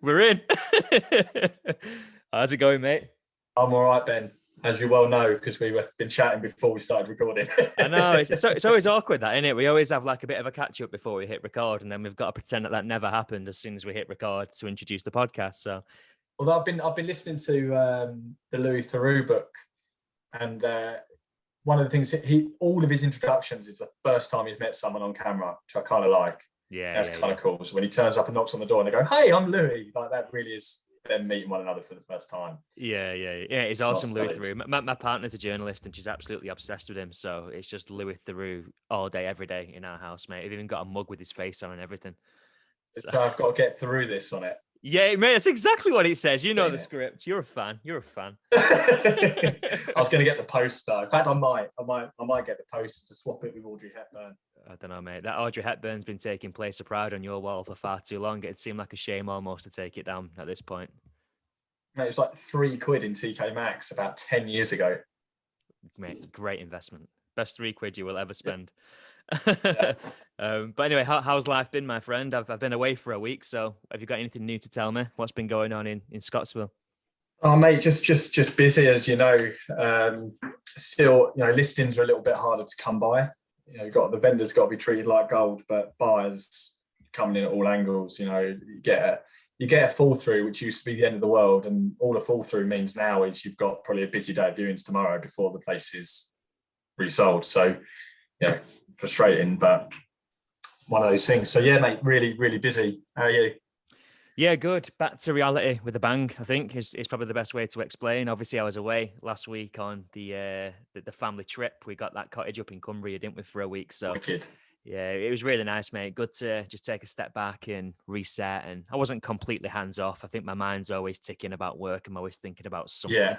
We're in. How's it going, mate? I'm all right, Ben, as you well know, because we've been chatting before we started recording. I know it's always awkward, that, isn't it? We always have like a bit of a catch up before we hit record, and then we've got to pretend that never happened as soon as we hit record to introduce the podcast. So, Although I've been listening to the Louis Theroux book, and one of the things all of his introductions is the first time he's met someone on camera, which I kind of like. That's kind of cool. So when he turns up and knocks on the door and they go, "Hey, I'm Louis," like that really is them meeting one another for the first time. Yeah. It's awesome, Louis Theroux. My partner's a journalist and she's absolutely obsessed with him. So it's just Louis Theroux all day, every day in our house, mate. I've even got a mug with his face on and everything. So I've got to get through this on it. Yeah, mate, that's exactly what it says. You know the script. You're a fan. I was going to get the poster. In fact, I might get the poster to swap it with Audrey Hepburn. I don't know, mate. That Audrey Hepburn's been taking place of pride on your wall for far too long. It seemed like a shame almost to take it down at this point. Mate, it was like £3 in TK Maxx about 10 years ago. Mate, great investment. Best £3 you will ever spend. Yeah. But anyway, how's life been, my friend? I've been away for a week, so have you got anything new to tell me? What's been going on in Scottsville? Oh, mate, just busy, as you know. Still, listings are a little bit harder to come by. The vendors got to be treated like gold, but buyers coming in at all angles. You get a fall through, which used to be the end of the world, and all a fall through means now is you've got probably a busy day of viewings tomorrow before the place is resold. So, frustrating, but one of those things. So yeah, mate, really, really busy. How are you? Yeah, good. Back to reality with a bang, I think, is probably the best way to explain. Obviously, I was away last week on the family trip. We got that cottage up in Cumbria, didn't we, for a week? So, Wicked. yeah, it was really nice, mate. Good to just take a step back and reset. And I wasn't completely hands off. I think my mind's always ticking about work. I'm always thinking about something. Yeah.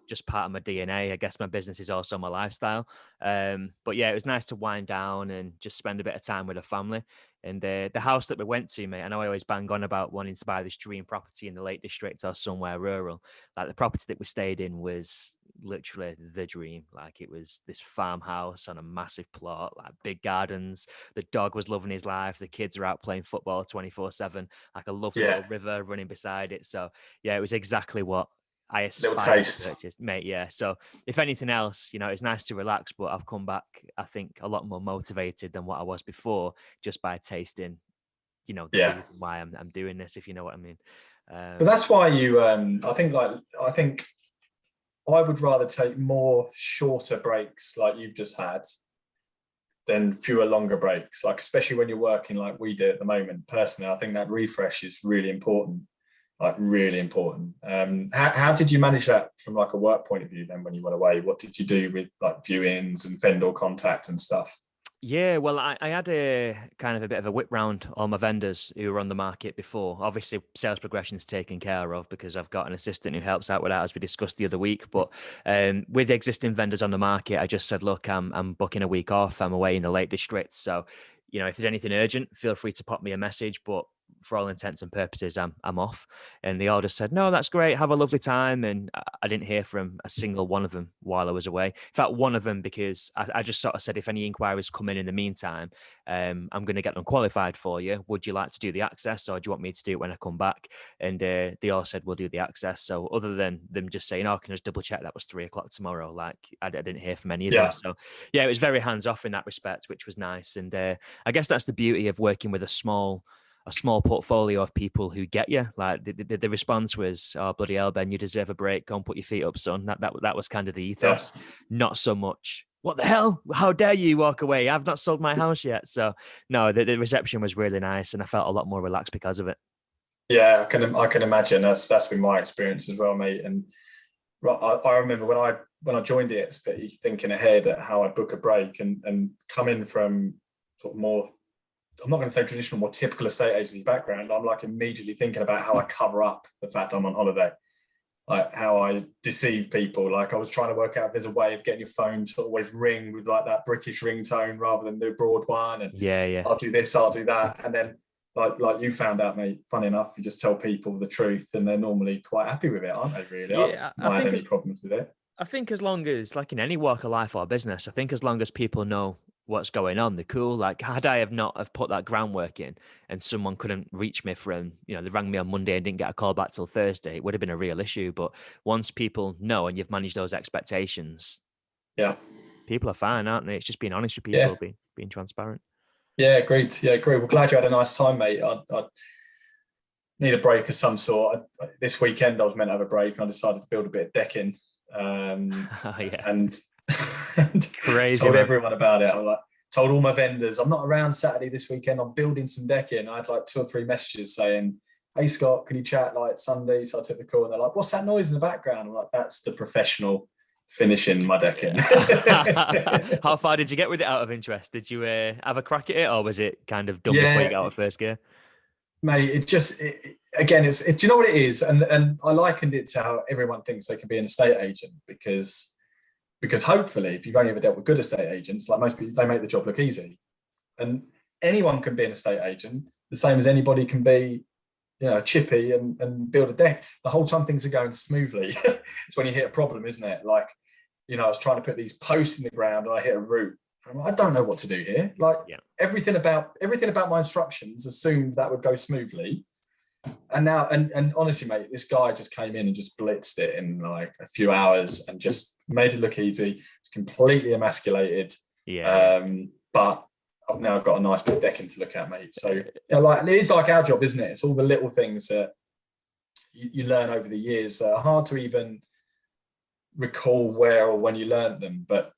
Just part of my DNA. I guess my business is also my lifestyle. But yeah, it was nice to wind down and just spend a bit of time with the family. And the house that we went to, mate, I know I always bang on about wanting to buy this dream property in the Lake District or somewhere rural. Like the property that we stayed in was literally the dream. Like it was this farmhouse on a massive plot, like big gardens. The dog was loving his life. The kids are out playing football 24/7, like a lovely little river running beside it. So yeah, it was exactly what I aspire to purchase, mate. Yeah. So if anything else, it's nice to relax, but I've come back, I think, a lot more motivated than what I was before, just by tasting, the reason why I'm doing this, if you know what I mean. But that's why I think I would rather take more shorter breaks like you've just had than fewer longer breaks. Like, especially when you're working like we do at the moment. Personally, I think that refresh is really important. Like really important. How did you manage that from like a work point of view then when you went away? What did you do with like viewings and vendor contact and stuff? Yeah, well, I had a kind of a bit of a whip round all my vendors who were on the market before. Obviously, sales progression is taken care of because I've got an assistant who helps out with that, as we discussed the other week. But with the existing vendors on the market, I just said, look, I'm booking a week off. I'm away in the Lake District. So, if there's anything urgent, feel free to pop me a message. But for all intents and purposes, I'm off. And they all just said, no, that's great. Have a lovely time. And I didn't hear from a single one of them while I was away. In fact, one of them, because I just sort of said, if any inquiries come in the meantime, I'm going to get them qualified for you. Would you like to do the access, or do you want me to do it when I come back? And they all said, we'll do the access. So other than them just saying, oh, can I just double check that was 3:00 tomorrow? Like I didn't hear from any of them. So yeah, it was very hands off in that respect, which was nice. And I guess that's the beauty of working with a small portfolio of people who get you. Like the response was, oh, bloody hell, Ben, you deserve a break. Go and put your feet up, son. That was kind of the ethos. Not so much, what the hell? How dare you walk away? I've not sold my house yet. So no, the reception was really nice and I felt a lot more relaxed because of it. Yeah, I can imagine. That's been my experience as well, mate. And I remember when I joined EXP, thinking ahead at how I book a break and coming from sort of more, I'm not going to say traditional, more typical estate agency background. I'm like immediately thinking about how I cover up the fact I'm on holiday, like how I deceive people. Like I was trying to work out if there's a way of getting your phone to always ring with like that British ringtone rather than the broad one. And yeah, I'll do this, I'll do that. And then like you found out, mate, funny enough, you just tell people the truth and they're normally quite happy with it, aren't they, really? Yeah, I don't have any problems with it. I think as long as, like in any walk of life or business, I think as long as people know what's going on. They're cool. Like, had I have not have put that groundwork in and someone couldn't reach me from, they rang me on Monday and didn't get a call back till Thursday, it would have been a real issue. But once people know and you've managed those expectations, Yeah. people are fine, aren't they? It's just being honest with Yeah. people, being transparent. Yeah, agreed. Yeah, agreed. Well, glad you had a nice time, mate. I need a break of some sort. This weekend I was meant to have a break, and I decided to build a bit of decking, Yeah. and, Crazy, told man. everyone about it. I told all my vendors, I'm not around Saturday this weekend. I'm building some decking. I had like 2 or 3 messages saying, "Hey Scott, can you chat like Sunday?" So I took the call, and they're like, "What's that noise in the background?" I'm like, "That's the professional finishing my decking." How far did you get with it out of interest? Did you have a crack at it, or was it kind of done before you Yeah, got out of first gear? mate, again, do you know what it is? And I likened it to how everyone thinks they can be an estate agent, because hopefully, if you've only ever dealt with good estate agents, like most people, they make the job look easy. And anyone can be an estate agent, the same as anybody can be, chippy and build a deck. The whole time things are going smoothly, it's when you hit a problem, isn't it? Like, I was trying to put these posts in the ground and I hit a root. I don't know what to do here. Like, Yeah. everything about my instructions assumed that would go smoothly. And now, and honestly, mate, this guy just came in and just blitzed it in like a few hours and just made it look easy. It's completely emasculated. Yeah. But I've now got a nice bit of decking to look at, mate. So, like, it is like our job, isn't it? It's all the little things that you learn over the years that are hard to even recall where or when you learned them, but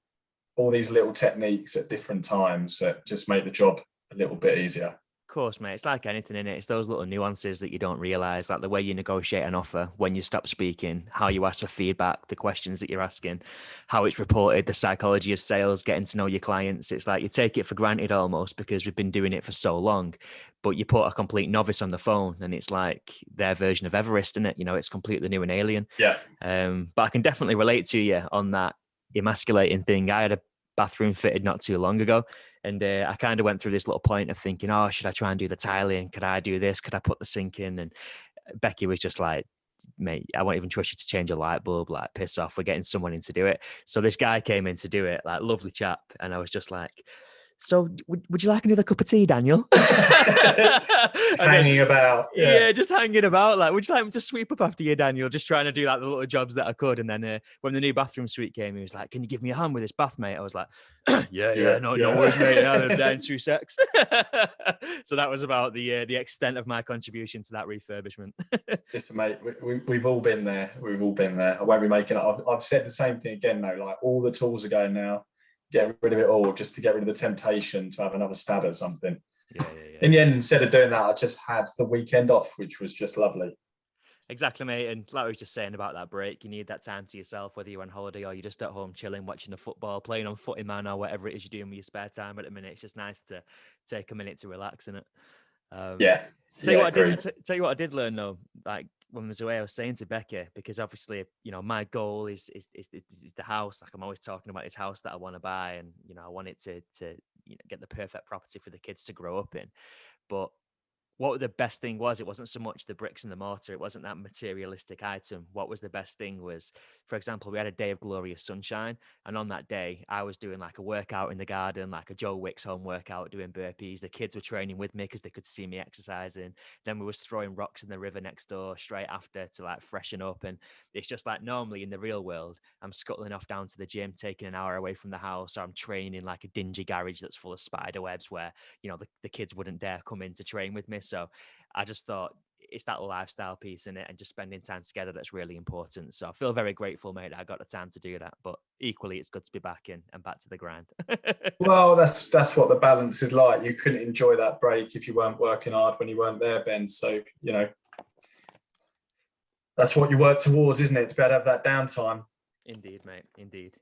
all these little techniques at different times that just make the job a little bit easier. Of course, mate. It's like anything in it. It's those little nuances that you don't realize, like the way you negotiate an offer, when you stop speaking, how you ask for feedback, the questions that you're asking, how it's reported, the psychology of sales, getting to know your clients. It's like you take it for granted almost because we've been doing it for so long, but you put a complete novice on the phone and it's like their version of Everest, isn't it? It's completely new and alien. Yeah. But I can definitely relate to you on that emasculating thing. I had a bathroom fitted not too long ago. And I kind of went through this little point of thinking, oh, should I try and do the tiling? Could I do this? Could I put the sink in? And Becky was just like, mate, I won't even trust you to change a light bulb. Like, piss off. We're getting someone in to do it. So this guy came in to do it, like, lovely chap. And I was just like, so would you like another cup of tea, Daniel? Hanging about. Yeah, just hanging about. Like, would you like me to sweep up after you, Daniel? Just trying to do like the little jobs that I could. And then when the new bathroom suite came, he was like, can you give me a hand with this bath, mate? I was like, no worries, mate. Yeah, I'm down 2 secs. So that was about the extent of my contribution to that refurbishment. Listen, mate, we've all been there. We've all been there. I won't be making it. I've said the same thing again, though. Like, all the tools are going now. Get rid of it all just to get rid of the temptation to have another stab at something. Yeah. In the end, instead of doing that, I just had the weekend off, which was just lovely. Exactly, mate. And like I was just saying about that break, you need that time to yourself, whether you're on holiday or you're just at home chilling, watching the football, playing on footy, man, or whatever it is you're doing with your spare time at the minute. It's just nice to take a minute to relax in it. Tell you what I did learn though, like when I was away, I was saying to Becca, because obviously, my goal is the house. Like, I'm always talking about this house that I want to buy, and I want it to get the perfect property for the kids to grow up in. But what the best thing was, it wasn't so much the bricks and the mortar. It wasn't that materialistic item. What was the best thing was, for example, we had a day of glorious sunshine. And on that day, I was doing like a workout in the garden, like a Joe Wicks home workout, doing burpees. The kids were training with me because they could see me exercising. Then we was throwing rocks in the river next door straight after to like freshen up. And it's just like normally in the real world, I'm scuttling off down to the gym, taking an hour away from the house, or I'm training like a dingy garage that's full of spider webs where, the kids wouldn't dare come in to train with me. So I just thought it's that lifestyle piece in it and just spending time together that's really important. So I feel very grateful, mate, that I got the time to do that. But equally, it's good to be back in and back to the grind. Well, that's what the balance is like. You couldn't enjoy that break if you weren't working hard when you weren't there, Ben. So, that's what you work towards, isn't it? To be able to have that downtime. Indeed, mate. Indeed.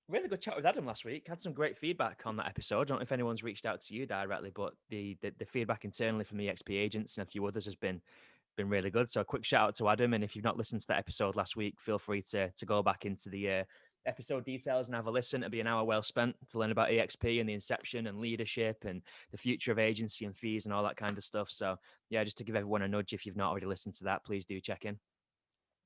Really good chat with Adam last week. Had some great feedback on that episode. I don't know if anyone's reached out to you directly, but the feedback internally from the XP agents and a few others has been really good. So a quick shout out to Adam. And if you've not listened to that episode last week, feel free to go back into the episode details and have a listen. It'll be an hour well spent to learn about EXP and the inception and leadership and the future of agency and fees and all that kind of stuff. So yeah, just to give everyone a nudge, if you've not already listened to that, please do check in.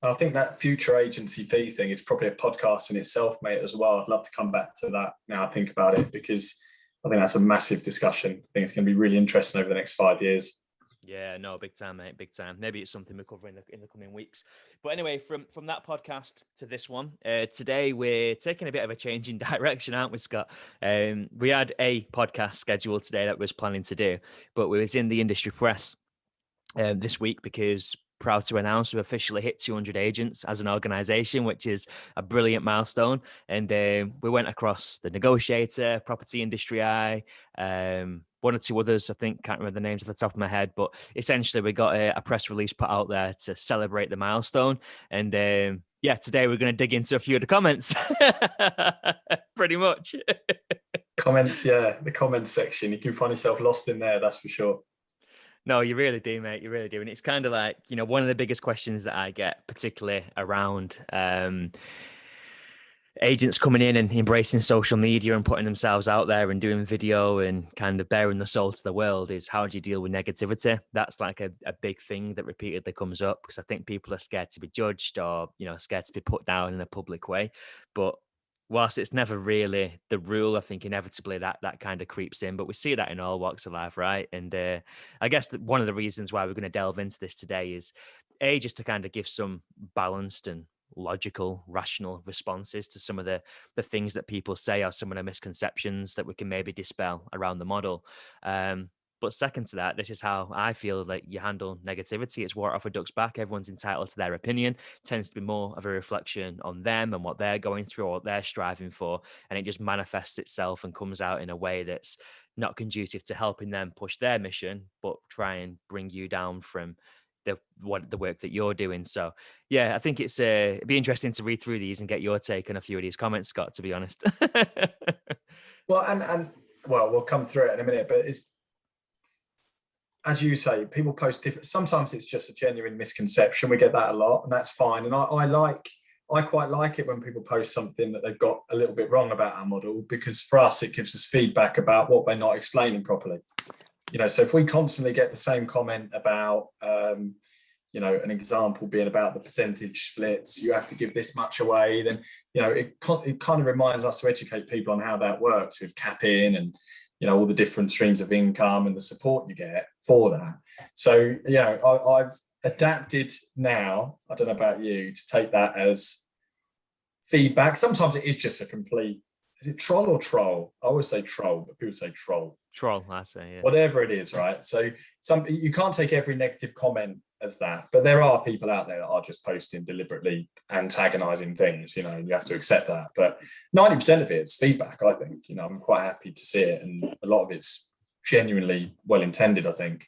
I think that future agency fee thing is probably a podcast in itself, mate, as well. I'd love to come back to that now I think about it, because I think that's a massive discussion. I think it's going to be really interesting over the next 5 years. Yeah, no, big time, mate, big time. Maybe it's something we cover in the coming weeks. But anyway, from that podcast to this one, today we're taking a bit of a change in direction, aren't we, Scott? We had a podcast scheduled today that we was planning to do, but we was in the industry press this week because proud to announce we've officially hit 200 agents as an organization, which is a brilliant milestone. And we went across the Negotiator, Property Industry Eye, one or two others, I think, can't remember the names off the top of my head, but essentially we got a press release put out there to celebrate the milestone. And yeah, today we're going to dig into a few of the comments. Pretty much. Comments, yeah, the comments section. You can find yourself lost in there, that's for sure. No, you really do, mate. You really do. And it's kind of like, one of the biggest questions that I get, particularly around agents coming in and embracing social media and putting themselves out there and doing video and kind of bearing the soul to the world, is how do you deal with negativity? That's like a big thing that repeatedly comes up, because I think people are scared to be judged or, scared to be put down in a public way. But whilst it's never really the rule, I think inevitably that kind of creeps in. But we see that in all walks of life, right? And I guess that one of the reasons why we're going to delve into this today is just to kind of give some balanced and logical, rational responses to some of the things that people say, or some of the misconceptions that we can maybe dispel around the model. But second to that, this is how I feel like you handle negativity. It's water off a duck's back. Everyone's entitled to their opinion. Tends to be more of a reflection on them and what they're going through or what they're striving for. And it just manifests itself and comes out in a way that's not conducive to helping them push their mission, but try and bring you down from the work that you're doing. So yeah, I think it'd be interesting to read through these and get your take on a few of these comments, Scott, to be honest. Well, and well, we'll come through it in a minute, but it's, as you say, people post different. Sometimes it's just a genuine misconception. We get that a lot, and that's fine. And I quite like it when people post something that they've got a little bit wrong about our model, because for us, it gives us feedback about what we're not explaining properly. So if we constantly get the same comment about, an example being about the percentage splits, you have to give this much away, then, it kind of reminds us to educate people on how that works with capping and, all the different streams of income and the support you get for that. So, I've adapted now, I don't know about you, to take that as feedback. Sometimes it is just a complete, is it troll or troll? I always say troll, but people say troll. Troll, I say, yeah. Whatever it is, right? So you can't take every negative comment as that, but there are people out there that are just posting deliberately antagonizing things, and you have to accept that. But 90% of it's feedback, I think. I'm quite happy to see it, and a lot of it's genuinely well intended, I think.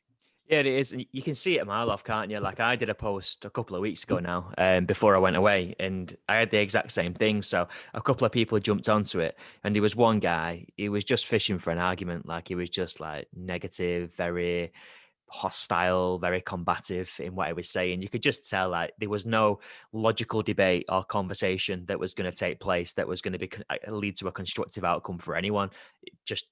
Yeah, it is. You can see it a mile off, can't you? Like I did a post a couple of weeks ago now, before I went away, and I had the exact same thing. So a couple of people jumped onto it, and there was one guy, he was just fishing for an argument. Like he was just like negative, very hostile, very combative in what I was saying. You could just tell like there was no logical debate or conversation that was going to take place that was going to lead to a constructive outcome for anyone. Just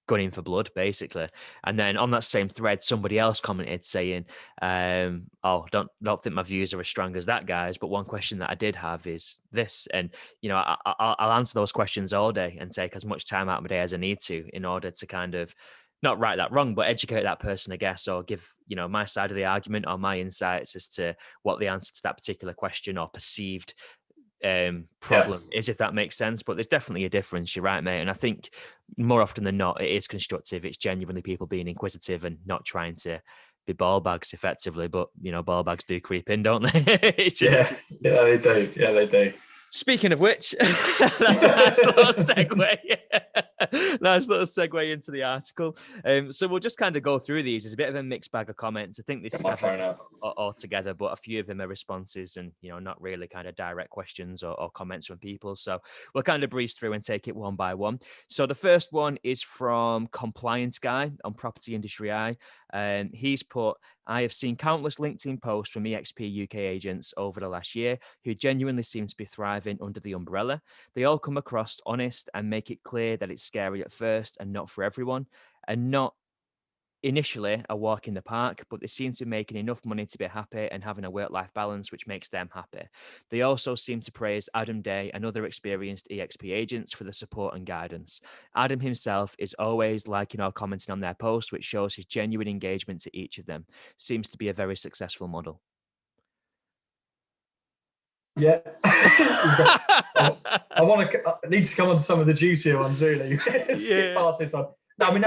gunning for blood, basically. And then on that same thread, somebody else commented saying, "Oh, don't think my views are as strong as that guy's." But one question that I did have is this, and I'll answer those questions all day and take as much time out of my day as I need to in order to kind of not right that wrong, but educate that person, I guess, or give my side of the argument or my insights as to what the answer to that particular question or perceived problem is, if that makes sense. But there's definitely a difference. You're right, mate. And I think more often than not, it is constructive. It's genuinely people being inquisitive and not trying to be ball bags effectively. But ball bags do creep in, don't they? It's just yeah, they do. Yeah, they do. Speaking of which, that's a nice little segue. Nice little segue into the article. So we'll just kind of go through these. It's a bit of a mixed bag of comments. I think this is all together, but a few of them are responses and, not really kind of direct questions or comments from people. So we'll kind of breeze through and take it one by one. So the first one is from Compliance Guy on Property Industry Eye. He's put, "I have seen countless LinkedIn posts from EXP UK agents over the last year who genuinely seem to be thriving under the umbrella. They all come across honest and make it clear that it's scary at first and not for everyone, and not initially a walk in the park, but they seem to be making enough money to be happy and having a work-life balance, which makes them happy. They also seem to praise Adam Day and other experienced EXP agents for the support and guidance. Adam himself is always liking or commenting on their posts, which shows his genuine engagement to each of them. Seems to be a very successful model. Yeah. I need to come on to some of the juicier ones, really. Skip past this one. No, I mean,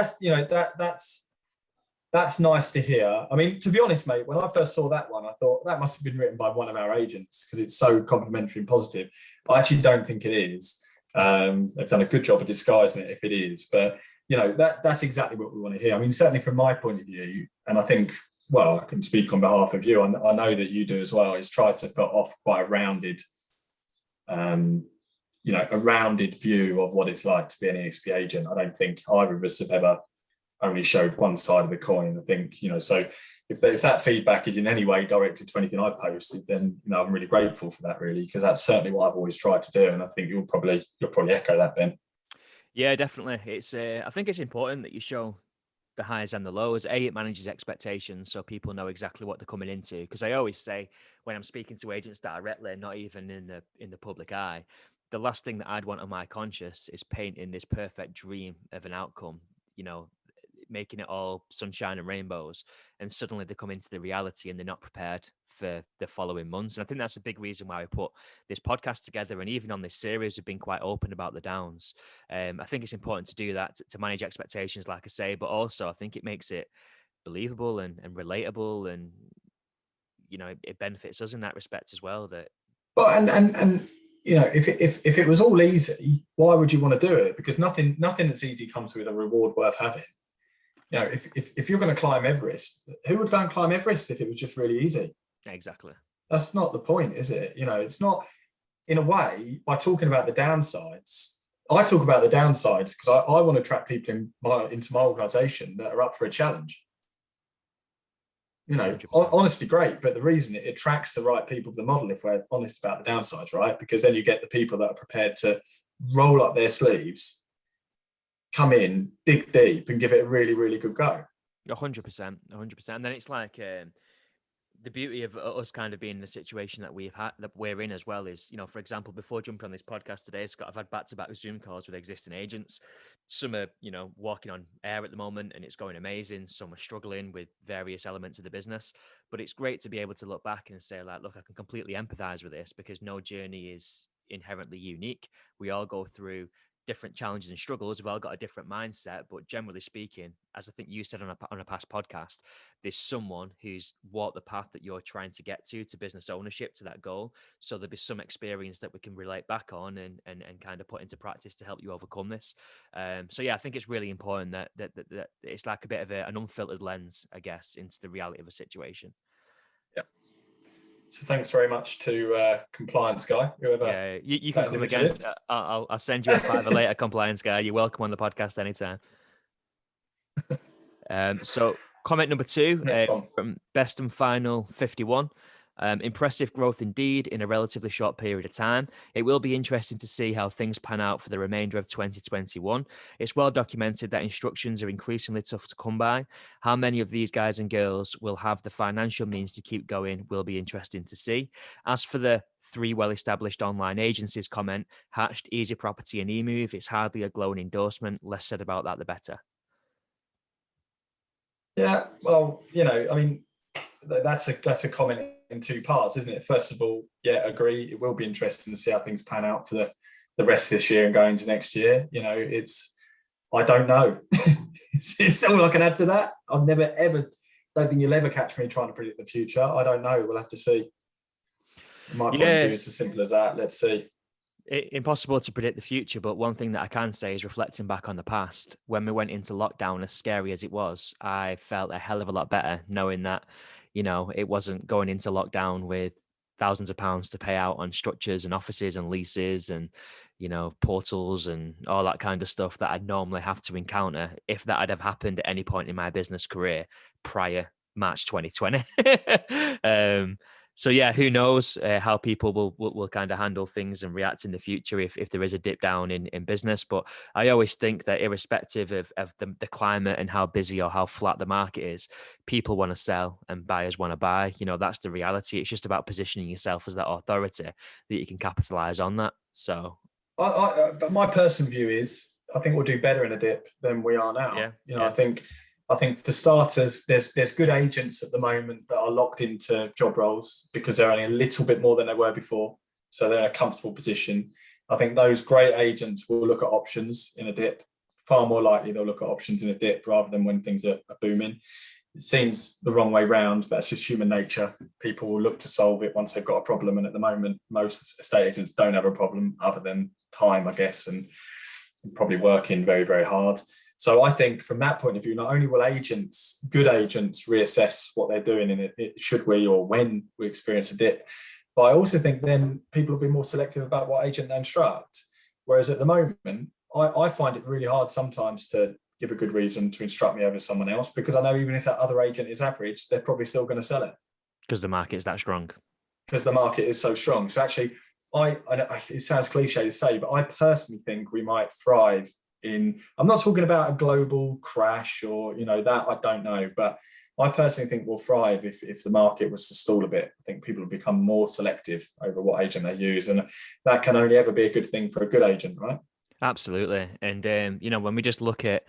that's nice to hear. I mean, to be honest, mate, when I first saw that one, I thought that must have been written by one of our agents because it's so complimentary and positive. I actually don't think it is. They've done a good job of disguising it if it is, but that's exactly what we want to hear. I mean, certainly from my point of view, and I think, well, I can speak on behalf of you. I know that you do as well. Is try to put off quite a rounded, a rounded view of what it's like to be an EXP agent. I don't think either of us have ever only showed one side of the coin. I think, so if that feedback is in any way directed to anything I've posted, then I'm really grateful for that, really, because that's certainly what I've always tried to do, and I think you'll probably echo that, Ben. Yeah, definitely. It's I think it's important that you show the highs and the lows. It manages expectations so people know exactly what they're coming into. Because I always say when I'm speaking to agents directly, not even in the public eye, the last thing that I'd want on my conscience is painting this perfect dream of an outcome, making it all sunshine and rainbows, and suddenly they come into the reality and they're not prepared for the following months. And I think that's a big reason why we put this podcast together, and even on this series we've been quite open about the downs. I think it's important to do that, to manage expectations, like I say, but also I think it makes it believable and relatable, and it benefits us in that respect as well. That if it was all easy, why would you want to do it? Because nothing that's easy comes with a reward worth having. If you're going to climb Everest, who would go and climb Everest if it was just really easy? Exactly. That's not the point, is it? It's not. In a way, by talking about the downsides, I talk about the downsides because I want to attract people into my organisation that are up for a challenge. 100%. Honesty, great, but the reason it attracts the right people to the model, if we're honest about the downsides, right? Because then you get the people that are prepared to roll up their sleeves, come in, dig deep, and give it a really, really good go. 100%. And then it's like the beauty of us kind of being in the situation that we're in as well is, for example, before jumping on this podcast today, Scott, I've had back-to-back Zoom calls with existing agents. Some are, walking on air at the moment and it's going amazing. Some are struggling with various elements of the business, but it's great to be able to look back and say, like, look, I can completely empathize with this because no journey is inherently unique. We all go through different challenges and struggles. We've all got a different mindset, but generally speaking, as I think you said on a past podcast, there's someone who's walked the path that you're trying to get to business ownership, to that goal. So there'll be some experience that we can relate back on and kind of put into practice to help you overcome this. So yeah, I think it's really important that it's like a bit of an unfiltered lens, I guess, into the reality of a situation. Yeah. So thanks very much to compliance guy. Yeah, you can come again. I'll send you a $5 later, compliance guy. You're welcome on the podcast anytime. So comment number 2 from Best and Final 51. Impressive growth indeed in a relatively short period of time. It will be interesting to see how things pan out for the remainder of 2021. It's well documented that instructions are increasingly tough to come by. How many of these guys and girls will have the financial means to keep going will be interesting to see. As for the 3 well-established online agencies comment, Hatched, Easy Property and eMove, it's hardly a glowing endorsement. Less said about that, the better. Yeah, well, I mean, that's a comment in 2 parts, isn't it? First of all, yeah, agree. It will be interesting to see how things pan out for the rest of this year and going into next year. I don't know. it's all I can add to that. I've never ever, don't think you'll ever catch me trying to predict the future. I don't know. We'll have to see. My point of view is as simple as that. Let's see. Impossible to predict the future, but one thing that I can say is reflecting back on the past, when we went into lockdown, as scary as it was, I felt a hell of a lot better knowing that, it wasn't going into lockdown with thousands of pounds to pay out on structures and offices and leases and, portals and all that kind of stuff that I'd normally have to encounter if that had have happened at any point in my business career prior March 2020. So yeah, who knows how people will kind of handle things and react in the future if there is a dip down in business. But I always think that irrespective of the climate and how busy or how flat the market is, people want to sell and buyers want to buy. That's the reality. It's just about positioning yourself as that authority that you can capitalize on that. So but my personal view is I think we'll do better in a dip than we are now. yeah. I think for starters, there's good agents at the moment that are locked into job roles because they're only a little bit more than they were before. So they're in a comfortable position. I think those great agents will look at options in a dip. Far more likely they'll look at options in a dip rather than when things are booming. It seems the wrong way round, but it's just human nature. People will look to solve it once they've got a problem. And at the moment, most estate agents don't have a problem other than time, I guess, and probably working very, very hard. So I think from that point of view, not only will good agents reassess what they're doing in it should we or when we experience a dip, but I also think then people will be more selective about what agent they instruct. Whereas at the moment, I find it really hard sometimes to give a good reason to instruct me over someone else because I know even if that other agent is average, they're probably still going to sell it. Because the market is that strong. Because the market is so strong. So actually, I know it sounds cliche to say, but I personally think we might thrive I'm not talking about a global crash or, that I don't know, but I personally think we'll thrive if the market was to stall a bit. I think people will become more selective over what agent they use. And that can only ever be a good thing for a good agent, right? Absolutely. And, when we just look at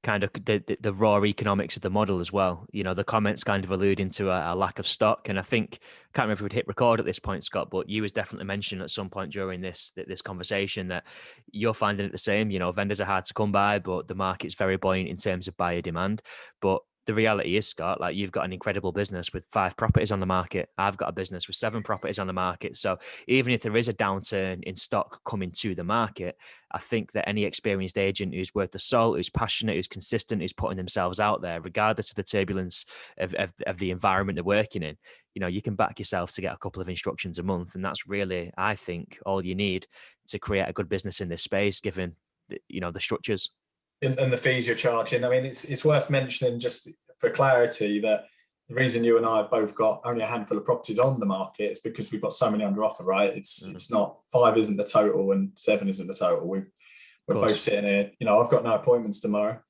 kind of the raw economics of the model as well, the comments kind of alluding to a lack of stock. And I think, can't remember if we'd hit record at this point, Scott, but you was definitely mentioned at some point during this conversation that you're finding it the same. Vendors are hard to come by, but the market's very buoyant in terms of buyer demand. But the reality is, Scott, like you've got an incredible business with 5 properties on the market. I've got a business with 7 properties on the market. So even if there is a downturn in stock coming to the market, I think that any experienced agent who's worth the salt, who's passionate, who's consistent, who's putting themselves out there, regardless of the turbulence of the environment they're working in, you can back yourself to get a couple of instructions a month. And that's really, I think, all you need to create a good business in this space, given the structures. And the fees you're charging. I mean, it's worth mentioning just for clarity that the reason you and I have both got only a handful of properties on the market is because we've got so many under offer, right? It's not 5 isn't the total and 7 isn't the total. We're both sitting here. I've got no appointments tomorrow.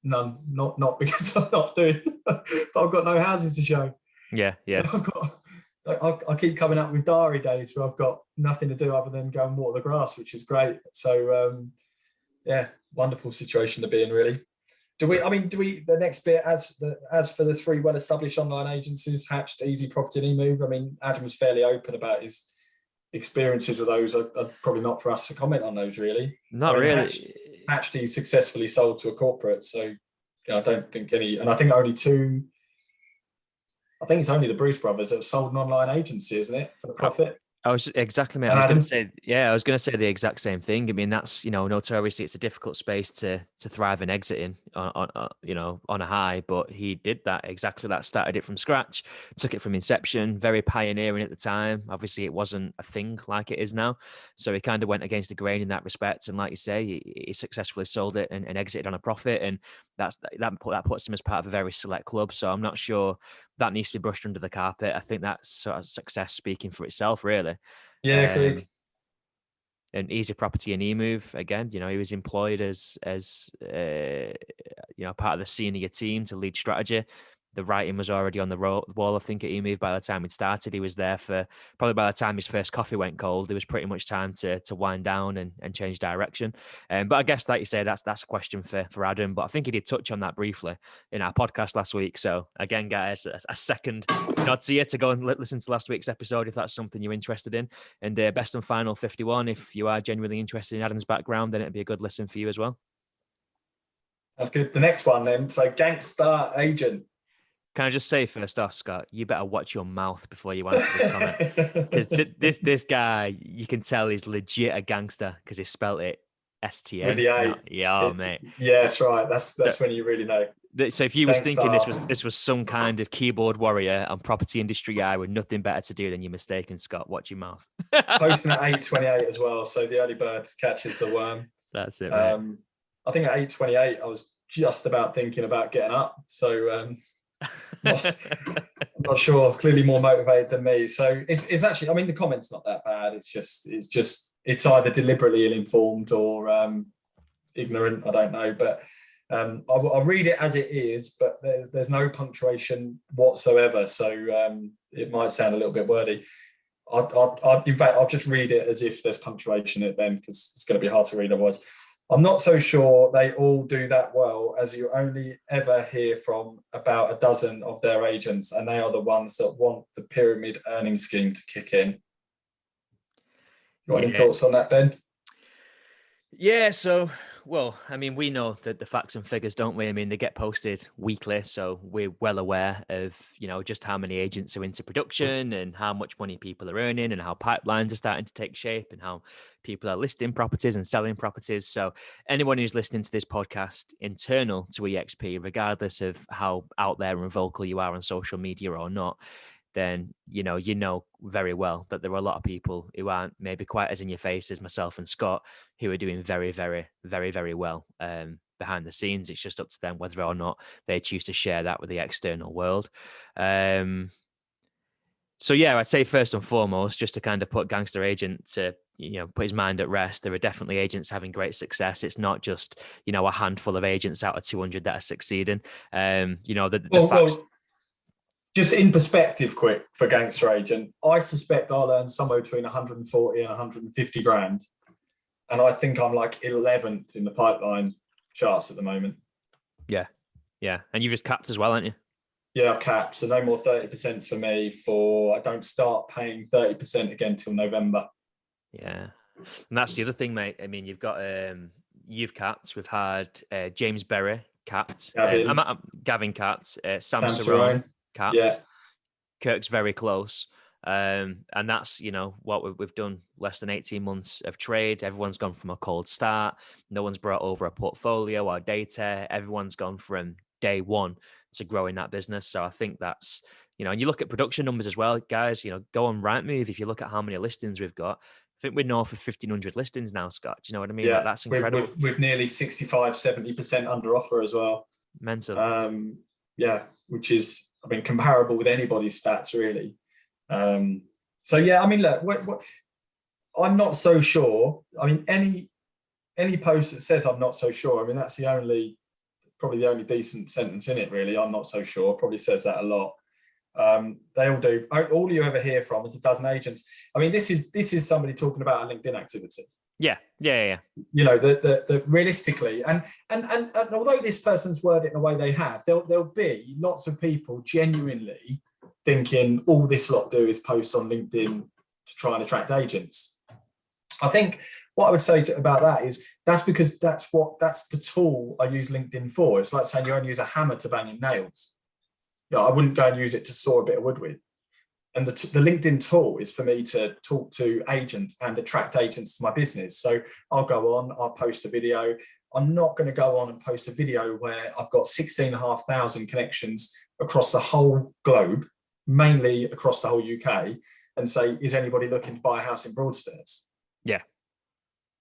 None, not because I'm not doing, but I've got no houses to show. Yeah. I keep coming up with diary days where I've got nothing to do other than go and water the grass, which is great. So wonderful situation to be in, really. Do we the next bit as for the 3 well-established online agencies, Hatched, Easy Property and eMove? I mean, Adam was fairly open about his experiences with those. Are probably not for us to comment on those, really. Really. Hatched, he successfully sold to a corporate, so I don't think any, and I think only 2. I think it's only the Bruce brothers that have sold an online agency, isn't it, for the profit? I was exactly, mate. I was going to say the exact same thing. I mean, that's, notoriously it's a difficult space to thrive and exit in on a high, but he did that exactly that, started it from scratch, took it from inception, very pioneering at the time. Obviously it wasn't a thing like it is now. So he kind of went against the grain in that respect. And like you say, he successfully sold it and exited on a profit. And that puts him as part of a very select club. So I'm not sure that needs to be brushed under the carpet. I think that's sort of success speaking for itself, really. Yeah, agreed. And Easy Property and eMove, again, he was employed as part of the senior team to lead strategy. The writing was already on the wall, I think, at eMove by the time it started. He was there for probably by the time his first coffee went cold, it was pretty much time to wind down and change direction. But I guess, like you say, that's a question for Adam. But I think he did touch on that briefly in our podcast last week. So again, guys, a second nod to you to go and listen to last week's episode if that's something you're interested in. And Best and Final 51, if you are genuinely interested in Adam's background, then it'd be a good listen for you as well. That's good. The next one then. So Gangster Agent. Can I just say first off, Scott, you better watch your mouth before you answer this comment. Because this guy, you can tell he's legit a gangster because he spelt it STA. With the A. Yeah, mate. Yeah, that's right. That's when you really know. So if you was thinking this was some kind of keyboard warrior and property industry guy with nothing better to do, then you're mistaken, Scott. Watch your mouth. Posting at 8:28 as well. So the early bird catches the worm. That's it, mate. I think at 8:28, I was just about thinking about getting up. So I'm Not sure. Clearly more motivated than me. So it's actually, I mean, the comment's not that bad. It's either deliberately ill-informed or ignorant. I don't know, but I'll read it as it is. But there's no punctuation whatsoever. So it might sound a little bit wordy. In fact, I'll just read it as if there's punctuation in it then, because it's going to be hard to read otherwise. I'm not so sure they all do that well, as you only ever hear from about a dozen of their agents, and they are the ones that want the pyramid earning scheme to kick in. Got any thoughts on that, Ben? Yeah, so, well, I mean, we know that the facts and figures, don't we? I mean, they get posted weekly, so we're well aware of, just how many agents are into production and how much money people are earning and how pipelines are starting to take shape and how people are listing properties and selling properties. So anyone who's listening to this podcast internal to EXP, regardless of how out there and vocal you are on social media or not, then you know very well that there are a lot of people who aren't maybe quite as in your face as myself and Scott, who are doing very, very, very, very well behind the scenes. It's just up to them whether or not they choose to share that with the external world. So yeah, I'd say first and foremost, just to kind of put Gangster Agent to put his mind at rest, there are definitely agents having great success. It's not just a handful of agents out of 200 that are succeeding. The facts. Just in perspective, quick, for Gangster Agent, I suspect I'll earn somewhere between 140 and 150 grand. And I think I'm like 11th in the pipeline charts at the moment. Yeah. Yeah. And you've just capped as well, aren't you? Yeah, I've capped. So no more 30% for me I don't start paying 30% again till November. Yeah. And that's the other thing, mate. I mean, you've got, you've capped. We've had James Berry capped. Gavin capped. Sam Cerrone capped. Yeah. Kirk's very close. And that's, what we've done less than 18 months of trade. Everyone's gone from a cold start. No one's brought over a portfolio or data. Everyone's gone from day one to growing that business. So I think that's, and you look at production numbers as well, guys, go on Rightmove. If you look at how many listings we've got, I think we're north of 1,500 listings now, Scott. Do you know what I mean? Yeah, that's incredible. With nearly 65, 70% under offer as well. Mental. Yeah, which is, comparable with anybody's stats, really. So yeah, look, I'm not so sure. Any post that says I'm not so sure, that's probably the only decent sentence in it, really. I'm not so sure. Probably says that a lot. They all do. All you ever hear from is a dozen agents. This is somebody talking about a LinkedIn activity. Yeah. The realistically, and although this person's worded it in a way they have, there'll be lots of people genuinely thinking all this lot do is post on LinkedIn to try and attract agents. I think what I would say about that is that's because that's the tool I use LinkedIn for. It's like saying you only use a hammer to bang in nails. I wouldn't go and use it to saw a bit of wood with. And the LinkedIn tool is for me to talk to agents and attract agents to my business. So I'll go on, I'll post a video. I'm not going to go on and post a video where I've got 16,500 connections across the whole globe, mainly across the whole UK, and say, is anybody looking to buy a house in Broadstairs? Yeah.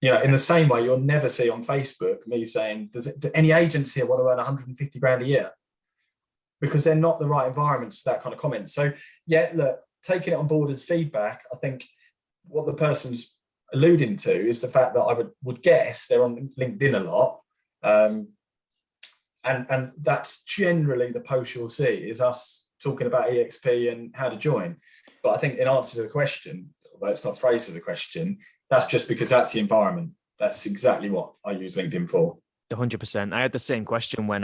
In the same way, you'll never see on Facebook me saying, do any agents here want to earn 150 grand a year? Because they're not the right environments for that kind of comment. So yeah, look, taking it on board as feedback, I think what the person's alluding to is the fact that I would guess they're on LinkedIn a lot. And that's generally the post you'll see is us talking about EXP and how to join. But I think in answer to the question, although it's not phrased as a question, that's just because that's the environment. That's exactly what I use LinkedIn for. 100%. I had the same question when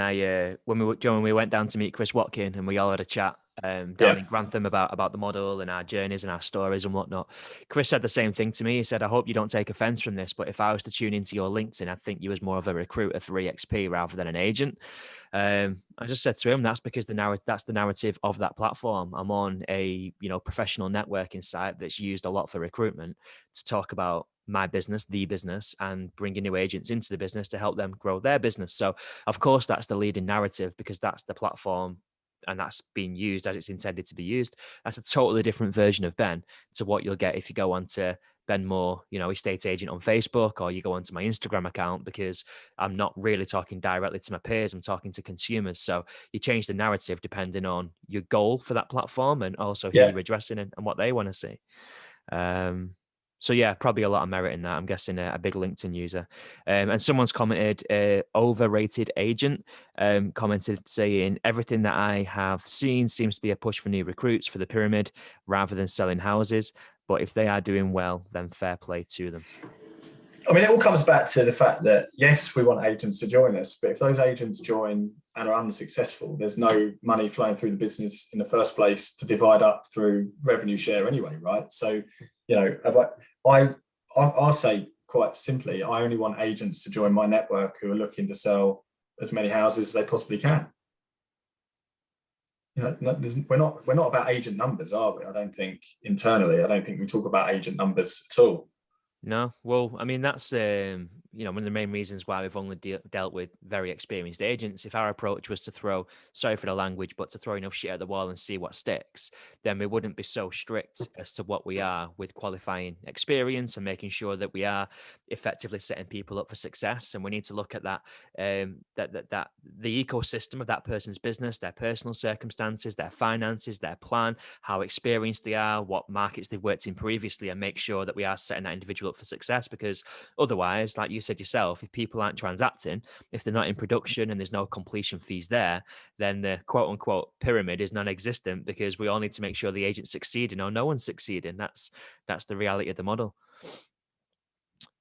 we went down to meet Chris Watkin and we all had a chat down in Grantham about the model and our journeys and our stories and whatnot. Chris said the same thing to me. He said, I hope you don't take offense from this, but if I was to tune into your LinkedIn, I'd think you was more of a recruiter for EXP rather than an agent. I just said to him, that's because that's the narrative of that platform. I'm on a professional networking site that's used a lot for recruitment to talk about my business, the business, and bringing new agents into the business to help them grow their business. So of course that's the leading narrative because that's the platform and that's being used as it's intended to be used. That's a totally different version of Ben to what you'll get if you go onto Ben Moore, estate agent on Facebook, or you go onto my Instagram account, because I'm not really talking directly to my peers. I'm talking to consumers. So you change the narrative depending on your goal for that platform, and also who Yeah. you're addressing and what they want to see. So yeah, probably a lot of merit in that. I'm guessing a big LinkedIn user. And someone's commented, overrated agent, commented saying, everything that I have seen seems to be a push for new recruits for the pyramid rather than selling houses. But if they are doing well, then fair play to them. I mean, it all comes back to the fact that, yes, we want agents to join us, but if those agents join and are unsuccessful, there's no money flowing through the business in the first place to divide up through revenue share anyway, right? So, I'll say quite simply, I only want agents to join my network who are looking to sell as many houses as they possibly can. We're not about agent numbers, are we? I don't think internally. I don't think we talk about agent numbers at all. No, well, I mean, that's one of the main reasons why we've only dealt with very experienced agents. If our approach was to throw, sorry for the language, but to throw enough shit at the wall and see what sticks, then we wouldn't be so strict as to what we are with qualifying experience and making sure that we are effectively setting people up for success. And we need to look at that that the ecosystem of that person's business, their personal circumstances, their finances, their plan, how experienced they are, what markets they've worked in previously, and make sure that we are setting that individual up for success. Because otherwise, like you said yourself, if people aren't transacting, if they're not in production and there's no completion fees there, then the quote unquote pyramid is non-existent, because we all need to make sure the agent's succeeding or no one's succeeding. That's the reality of the model.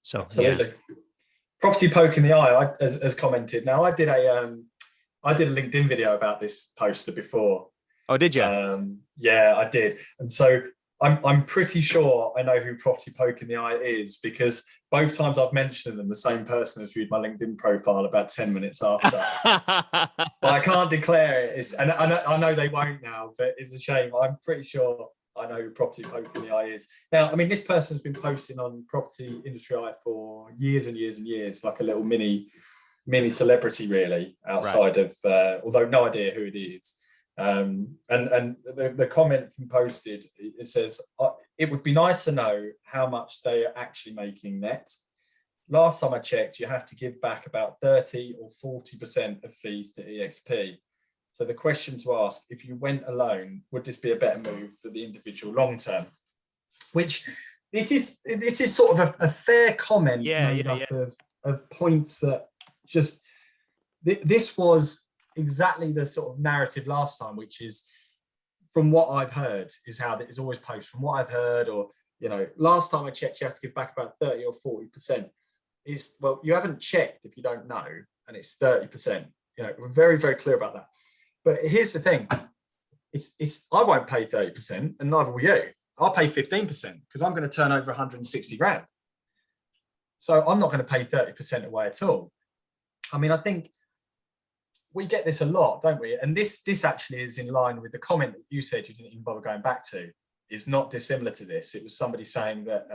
So absolutely. Yeah. Property poke in the eye, as commented. Now, I did a LinkedIn video about this poster before. Oh, did you? Yeah, I did. And so I'm pretty sure I know who Property Poke in the Eye is, because both times I've mentioned them, the same person has viewed my LinkedIn profile about 10 minutes after. But I can't declare it. And I know they won't now, but it's a shame. I'm pretty sure I know who Property Poke in the Eye is. Now, I mean, this person's been posting on Property Industry Eye for years and years and years, like a little mini celebrity, really, outside of, although no idea who it is. And the comment he posted, it says, it would be nice to know how much they are actually making net. Last time I checked, you have to give back about 30 or 40% of fees to EXP. So the question to ask, if you went alone, would this be a better move for the individual long term? Which this is sort of a fair comment made up of points that just, this was exactly the sort of narrative last time, which is, from what I've heard, is how it's always posted. From what I've heard, or last time I checked, you have to give back about 30 or 40%. Is, well, you haven't checked if you don't know, and it's 30%. We're very, very clear about that. But here's the thing: it's I won't pay 30%, and neither will you. I'll pay 15% because I'm going to turn over 160 grand. So I'm not going to pay 30% away at all. I mean, I think we get this a lot, don't we? And this actually is in line with the comment that you said you didn't even bother going back to. Is not dissimilar to this. It was somebody saying that,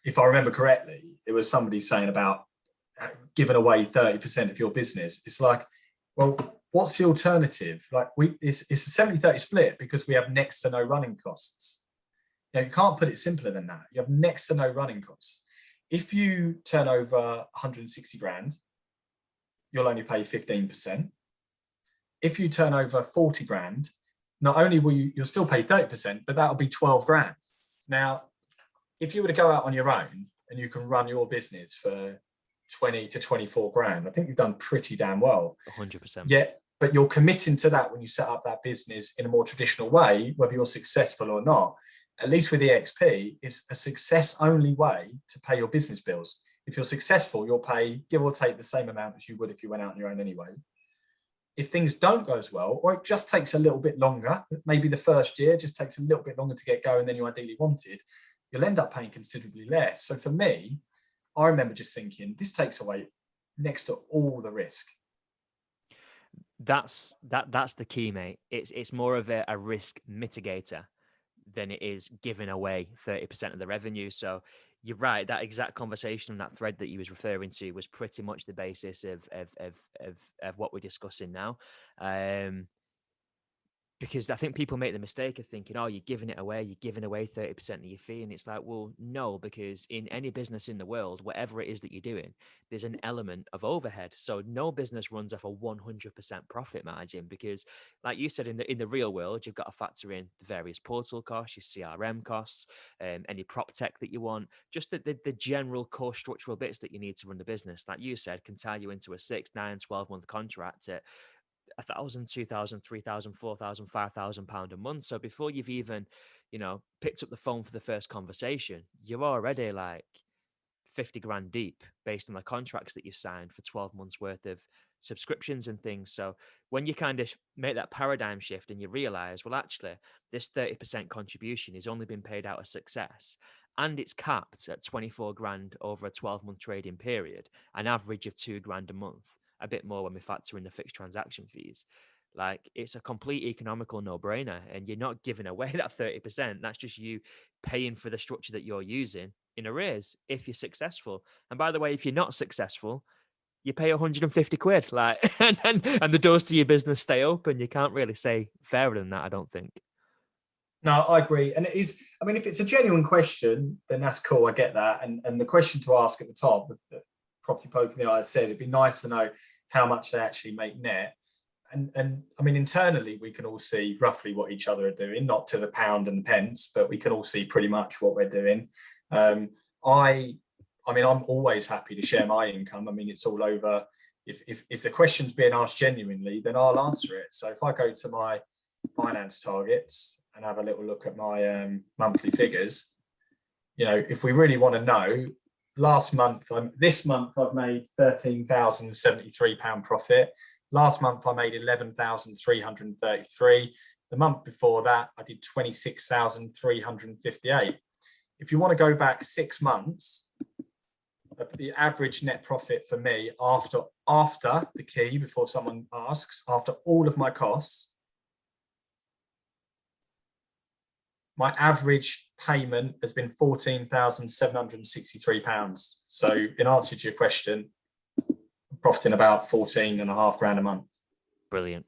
if I remember correctly, it was somebody saying about giving away 30% of your business. It's like, well, what's the alternative? Like, it's a 70-30 split because we have next to no running costs. You can't put it simpler than that. You have next to no running costs. If you turn over 160 grand, you'll only pay 15%. If you turn over 40 grand, not only will you'll still pay 30%, but that'll be 12 grand. Now, if you were to go out on your own and you can run your business for 20 to 24 grand, I think you've done pretty damn well. 100%. Yeah, but you're committing to that when you set up that business in a more traditional way, whether you're successful or not. At least with EXP, it's a success-only way to pay your business bills. If you're successful, you'll pay, give or take, the same amount as you would if you went out on your own anyway. If things don't go as well, or it just takes a little bit longer, maybe the first year just takes a little bit longer to get going than you ideally wanted, you'll end up paying considerably less. So for me, I remember just thinking, this takes away next to all the risk. That's the key, mate. It's more of a risk mitigator than it is giving away 30% of the revenue. So you're right. That exact conversation on that thread that you was referring to was pretty much the basis of what we're discussing now. because I think people make the mistake of thinking, oh, you're giving it away, you're giving away 30% of your fee. And it's like, well, no, because in any business in the world, whatever it is that you're doing, there's an element of overhead. So no business runs off a 100% profit margin because, like you said, in the real world, you've got to factor in the various portal costs, your CRM costs, any prop tech that you want, just the general core structural bits that you need to run the business. Like you said, can tie you into a 6, 9, 12-month contract at 1,000, 2,000, 3,000, 4,000, 5,000 pound a month. So before you've even, picked up the phone for the first conversation, you're already like 50 grand deep based on the contracts that you've signed for 12 months worth of subscriptions and things. So when you kind of make that paradigm shift and you realize, well, actually, this 30% contribution is only been paid out of success and it's capped at 24 grand over a 12-month trading period, an average of 2 grand a month, a bit more when we factor in the fixed transaction fees. Like, it's a complete economical no-brainer, and you're not giving away that 30%. That's just you paying for the structure that you're using in arrears if you're successful. And by the way, if you're not successful, you pay 150 quid, like, and the doors to your business stay open. You can't really say fairer than that, I don't think. No, I agree. And it is, I mean, if it's a genuine question, then that's cool. I get that. And the question to ask at the top, the property poke in the eye said, it'd be nice to know how much they actually make net. And I mean, internally, we can all see roughly what each other are doing, not to the pound and the pence, but we can all see pretty much what we're doing. I mean, I'm always happy to share my income. I mean, it's all over. If the question's being asked genuinely, then I'll answer it. So if I go to my finance targets and have a little look at my monthly figures, if we really want to know, this month I've made £13,073 profit. Last month I made 11,333. The month before that I did 26,358. If you want to go back 6 months, the average net profit for me after the key, before someone asks, after all of my costs, my average payment has been £14,763. So in answer to your question, profiting about 14.5 grand a month. Brilliant.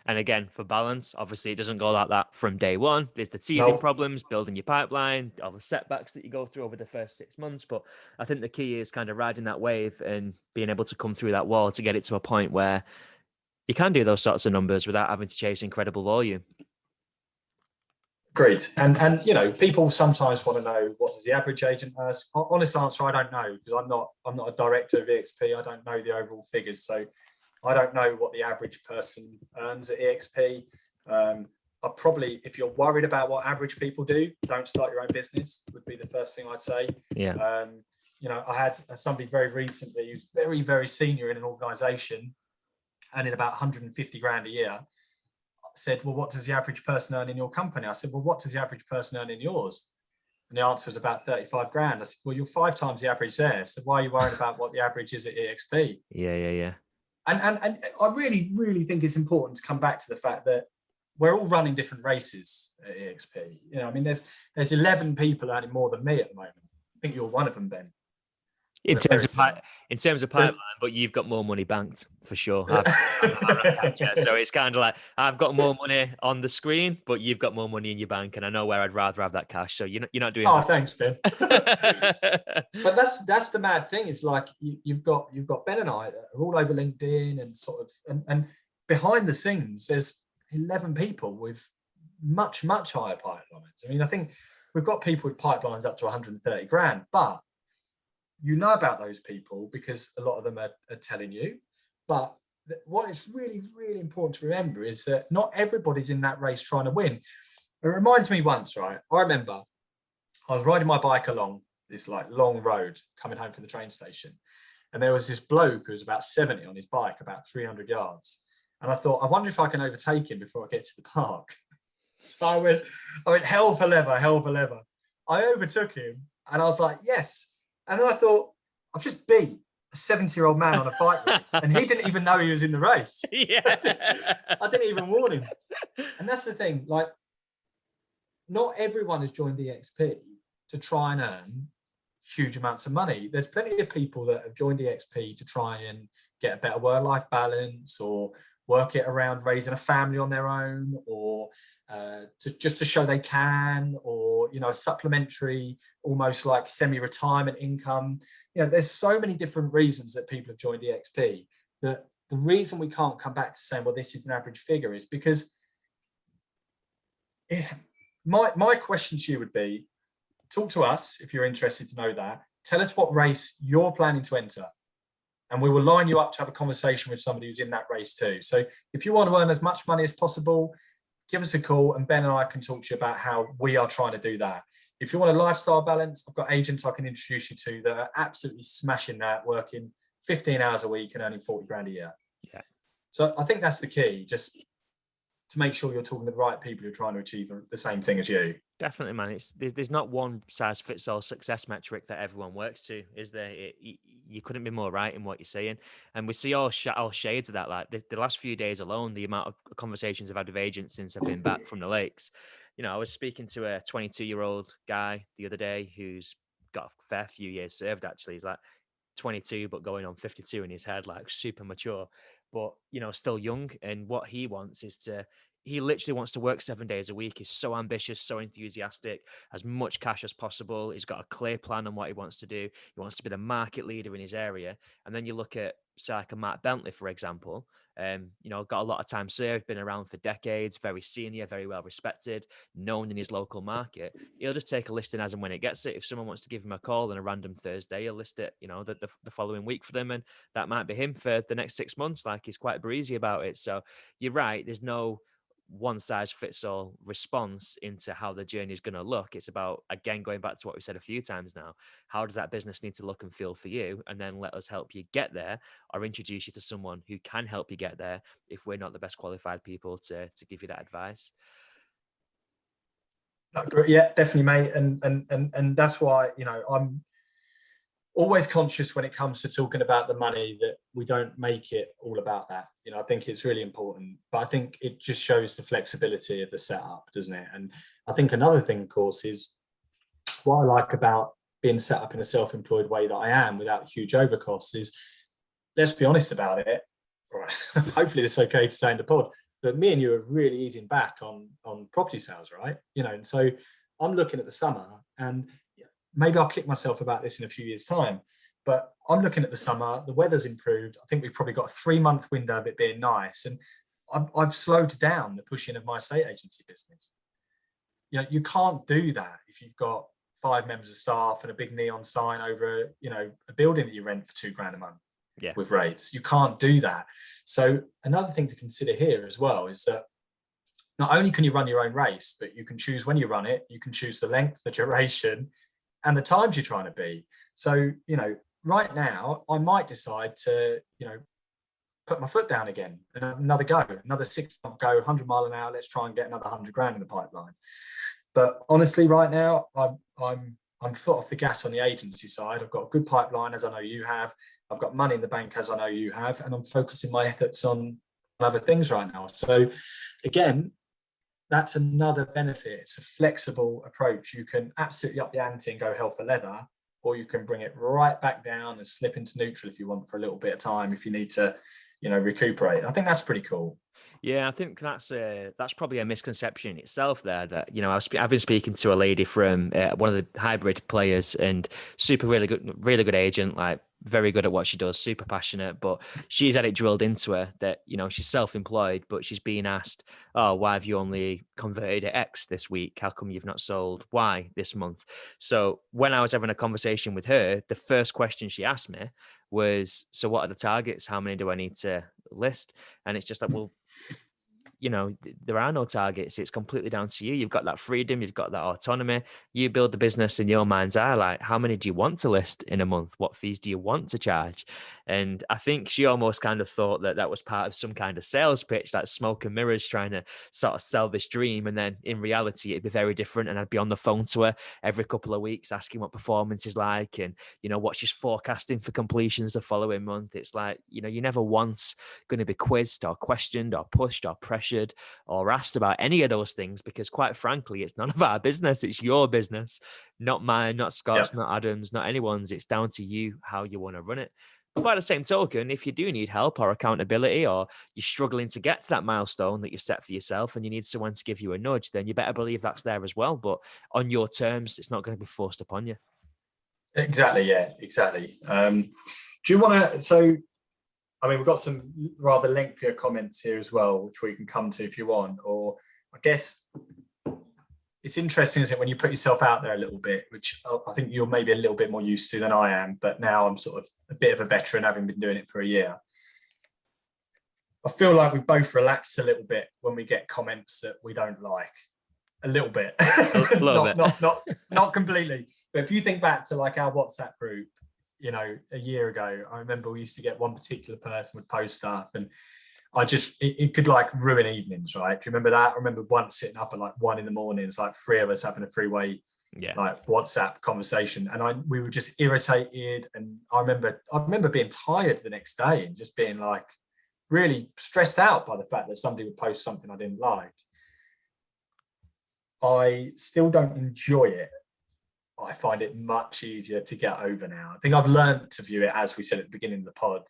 And again, for balance, obviously it doesn't go like that from day one. There's the teething problems, building your pipeline, all the setbacks that you go through over the first 6 months. But I think the key is kind of riding that wave and being able to come through that wall to get it to a point where you can do those sorts of numbers without having to chase incredible volume. Great. And people sometimes want to know, what does the average agent earn? Honest answer, I don't know, because I'm not a director of EXP. I don't know the overall figures. So I don't know what the average person earns at EXP. I probably, if you're worried about what average people do, don't start your own business, would be the first thing I'd say. Yeah. I had somebody very recently who's very, very senior in an organization and in about 150 grand a year, said, well, what does the average person earn in your company? I said, well, what does the average person earn in yours? And the answer was about 35 grand. I said, well, you're 5 times the average there. So why are you worried about what the average is at EXP? Yeah. And I really, really think it's important to come back to the fact that we're all running different races at EXP. I mean, there's 11 people earning more than me at the moment. I think you're one of them, Ben. In terms of pipeline, but you've got more money banked for sure. So it's kind of like, I've got more money on the screen, but you've got more money in your bank, and I know where I'd rather have that cash. So you're not doing. Oh, thanks, Ben. But that's the mad thing. It's like you've got Ben and I are all over LinkedIn and and behind the scenes, there's 11 people with much higher pipelines. I mean, I think we've got people with pipelines up to 130 grand, but you know about those people because a lot of them are telling you. But what is really, really important to remember is that not everybody's in that race trying to win. It reminds me once, right? I remember I was riding my bike along this like long road coming home from the train station. And there was this bloke who was about 70 on his bike, about 300 yards. And I thought, I wonder if I can overtake him before I get to the park. So I went hell for leather. I overtook him and I was like, yes. And then I thought, I've just beat a 70-year-old man on a bike race, and he didn't even know he was in the race. Yeah. I didn't even warn him. And that's the thing, like, not everyone has joined EXP to try and earn huge amounts of money. There's plenty of people that have joined EXP to try and get a better work-life balance or work it around raising a family on their own, or just to show they can, or, you know, a supplementary, almost like semi-retirement income. You know, there's so many different reasons that people have joined EXP, that the reason we can't come back to saying, well, this is an average figure, is because my question to you would be, talk to us if you're interested to know that. Tell us what race you're planning to enter, and we will line you up to have a conversation with somebody who's in that race too. So if you want to earn as much money as possible, give us a call, and Ben and I can talk to you about how we are trying to do that. If you want a lifestyle balance, I've got agents I can introduce you to that are absolutely smashing that, working 15 hours a week and earning 40 grand a year. Yeah. So I think that's the key, just to make sure you're talking to the right people who are trying to achieve the same thing as you. Definitely, man. There's not one size fits all success metric that everyone works to, is there? You couldn't be more right in what you're saying, and we see all shades of that. Like the last few days alone, the amount of conversations I've had with agents since I've been back from the lakes. You know, I was speaking to a 22-year-old guy the other day who's got a fair few years served. Actually, he's like 22, but going on 52 in his head, like super mature, but, you know, still young. And what he wants is he literally wants to work 7 days a week. He's so ambitious, so enthusiastic, as much cash as possible. He's got a clear plan on what he wants to do. He wants to be the market leader in his area. And then you look at, say, like a Matt Bentley, for example, you know, got a lot of time served, been around for decades, very senior, very well respected, known in his local market. He'll just take a listing as and when it gets it. If someone wants to give him a call on a random Thursday, he'll list it, you know, the following week for them. And that might be him for the next 6 months. Like, he's quite breezy about it. So you're right. There's no one size fits all response into how the journey is going to look. It's about, again, going back to what we said a few times now, how does that business need to look and feel for you? And then let us help you get there, or introduce you to someone who can help you get there if we're not the best qualified people to give you that advice. Yeah, definitely, mate. And that's why, you know, I'm always conscious when it comes to talking about the money that we don't make it all about that. You know, I think it's really important, but I think it just shows the flexibility of the setup, doesn't it? And I think another thing, of course, is what I like about being set up in a self-employed way that I am, without huge overcosts, is, let's be honest about it. Right. Hopefully this is okay to say in the pod, but me and you are really easing back on property sales, right? You know, and so I'm looking at the summer, and maybe I'll kick myself about this in a few years' time, but I'm looking at the summer, the weather's improved. I think we've probably got a 3-month window of it being nice. And I've slowed down the pushing of my estate agency business. You know, you can't do that if you've got 5 members of staff and a big neon sign over, you know, a building that you rent for £2,000 a month. Yeah. With rates. You can't do that. So another thing to consider here as well is that not only can you run your own race, but you can choose when you run it, you can choose the length, the duration, and the times you're trying to be. So, you know, right now I might decide to, you know, put my foot down again, another 6-month go, 100 mile an hour. Let's try and get another 100 grand in the pipeline. But honestly, right now I'm foot off the gas on the agency side. I've got a good pipeline, as I know you have. I've got money in the bank, as I know you have, and I'm focusing my efforts on other things right now. So again, that's another benefit. It's a flexible approach. You can absolutely up the ante and go hell for leather, or you can bring it right back down and slip into neutral if you want for a little bit of time, if you need to, you know, recuperate. I think that's pretty cool. Yeah, I think that's probably a misconception in itself there. That, you know, I've been speaking to a lady from one of the hybrid players, and really good agent, like very good at what she does, super passionate. But she's had it drilled into her that, you know, she's self-employed, but she's being asked, oh, why have you only converted at X this week? How come you've not sold Y this month? So when I was having a conversation with her, the first question she asked me was, so what are the targets? How many do I need to list? And it's just like, well, you know, there are no targets. It's completely down to you. You've got that freedom. You've got that autonomy. You build the business in your mind's eye. Like, how many do you want to list in a month? What fees do you want to charge? And I think she almost kind of thought that that was part of some kind of sales pitch, like smoke and mirrors, trying to sort of sell this dream. And then in reality, it'd be very different. And I'd be on the phone to her every couple of weeks, asking what performance is like, and, you know, what she's forecasting for completions the following month. It's like, you know, you're never once going to be quizzed or questioned or pushed or pressured or asked about any of those things, because quite frankly, it's none of our business. It's your business, not mine, not Scott's, not Adam's, not anyone's. It's down to you how you want to run it. But by the same token, if you do need help or accountability, or you're struggling to get to that milestone that you've set for yourself and you need someone to give you a nudge, then you better believe that's there as well. But on your terms, it's not going to be forced upon you. Exactly. Yeah, exactly. Do you want to, so, I mean, we've got some rather lengthier comments here as well, which we can come to if you want, or I guess it's interesting, isn't it, when you put yourself out there a little bit, which I think you're maybe a little bit more used to than I am, but now I'm sort of a bit of a veteran, having been doing it for a year. I feel like we've both relaxed a little bit when we get comments that we don't like. A little bit. Not completely. But if you think back to like our WhatsApp group, you know, a year ago, I remember we used to get one particular person would post stuff, and it could like ruin evenings, right? Do you remember that? I remember once sitting up at like 1 a.m, it's like 3 of us having a three-way like WhatsApp conversation, and we were just irritated. And I remember being tired the next day and just being like really stressed out by the fact that somebody would post something I didn't like. I still don't enjoy it. I find it much easier to get over now. I think I've learned to view it, as we said at the beginning of the pod,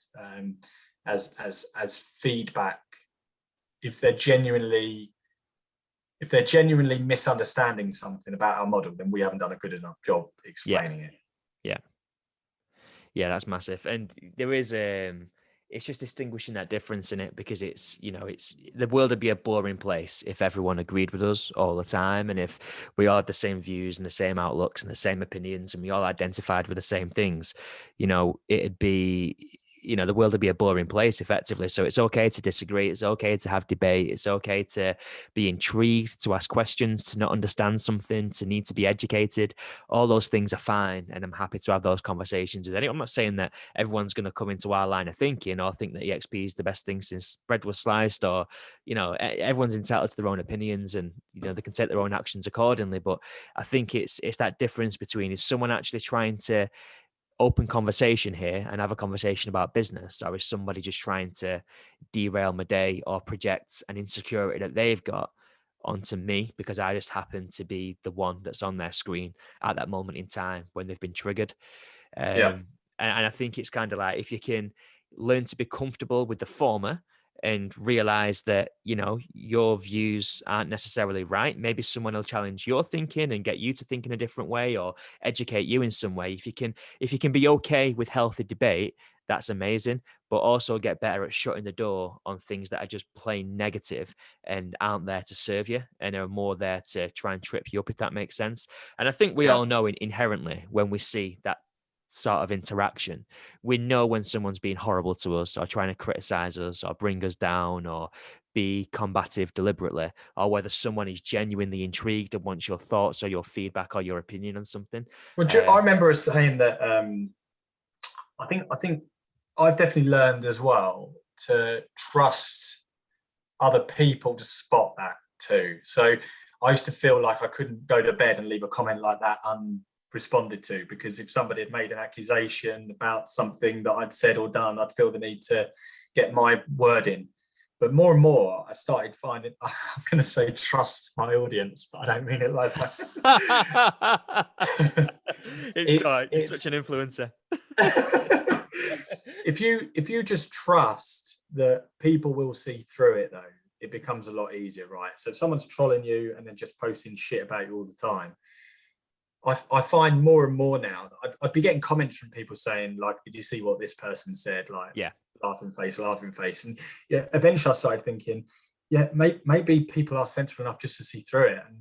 as feedback. If they're genuinely misunderstanding something about our model, then we haven't done a good enough job explaining it. Yeah, that's massive. And there is it's just distinguishing that difference in it, because it's, you know, it's, the world would be a boring place if everyone agreed with us all the time, and if we all had the same views and the same outlooks and the same opinions and we all identified with the same things. You know, it'd be, you know, the world would be a boring place effectively. So it's okay to disagree. It's okay to have debate. It's okay to be intrigued, to ask questions, to not understand something, to need to be educated. All those things are fine. And I'm happy to have those conversations with anyone. I'm not saying that everyone's going to come into our line of thinking or think that EXP is the best thing since bread was sliced, or, you know, everyone's entitled to their own opinions, and, you know, they can take their own actions accordingly. But I think it's that difference between, is someone actually trying to open conversation here and have a conversation about business, or is somebody just trying to derail my day or project an insecurity that they've got onto me because I just happen to be the one that's on their screen at that moment in time when they've been triggered. And I think it's kind of like, if you can learn to be comfortable with the former and realize that, you know, your views aren't necessarily right. Maybe someone will challenge your thinking and get you to think in a different way, or educate you in some way. If you can be okay with healthy debate, that's amazing. But also get better at shutting the door on things that are just plain negative and aren't there to serve you, and are more there to try and trip you up, if that makes sense. And I think we all know inherently, when we see that sort of interaction, we know when someone's being horrible to us, or trying to criticize us, or bring us down, or be combative deliberately, or whether someone is genuinely intrigued and wants your thoughts or your feedback or your opinion on something. Well, I remember us saying that I think I've definitely learned as well to trust other people to spot that too. So I used to feel like I couldn't go to bed and leave a comment like that unresponded to, because if somebody had made an accusation about something that I'd said or done, I'd feel the need to get my word in. But more and more, I started finding, I'm going to say trust my audience, but I don't mean it like that. It's such an influencer. If you just trust that people will see through it, though, it becomes a lot easier, right? So if someone's trolling you and then just posting shit about you all the time, I find more and more now that I'd be getting comments from people saying, like, did you see what this person said? Like, laughing face. And eventually I started thinking, maybe people are sensible enough just to see through it, and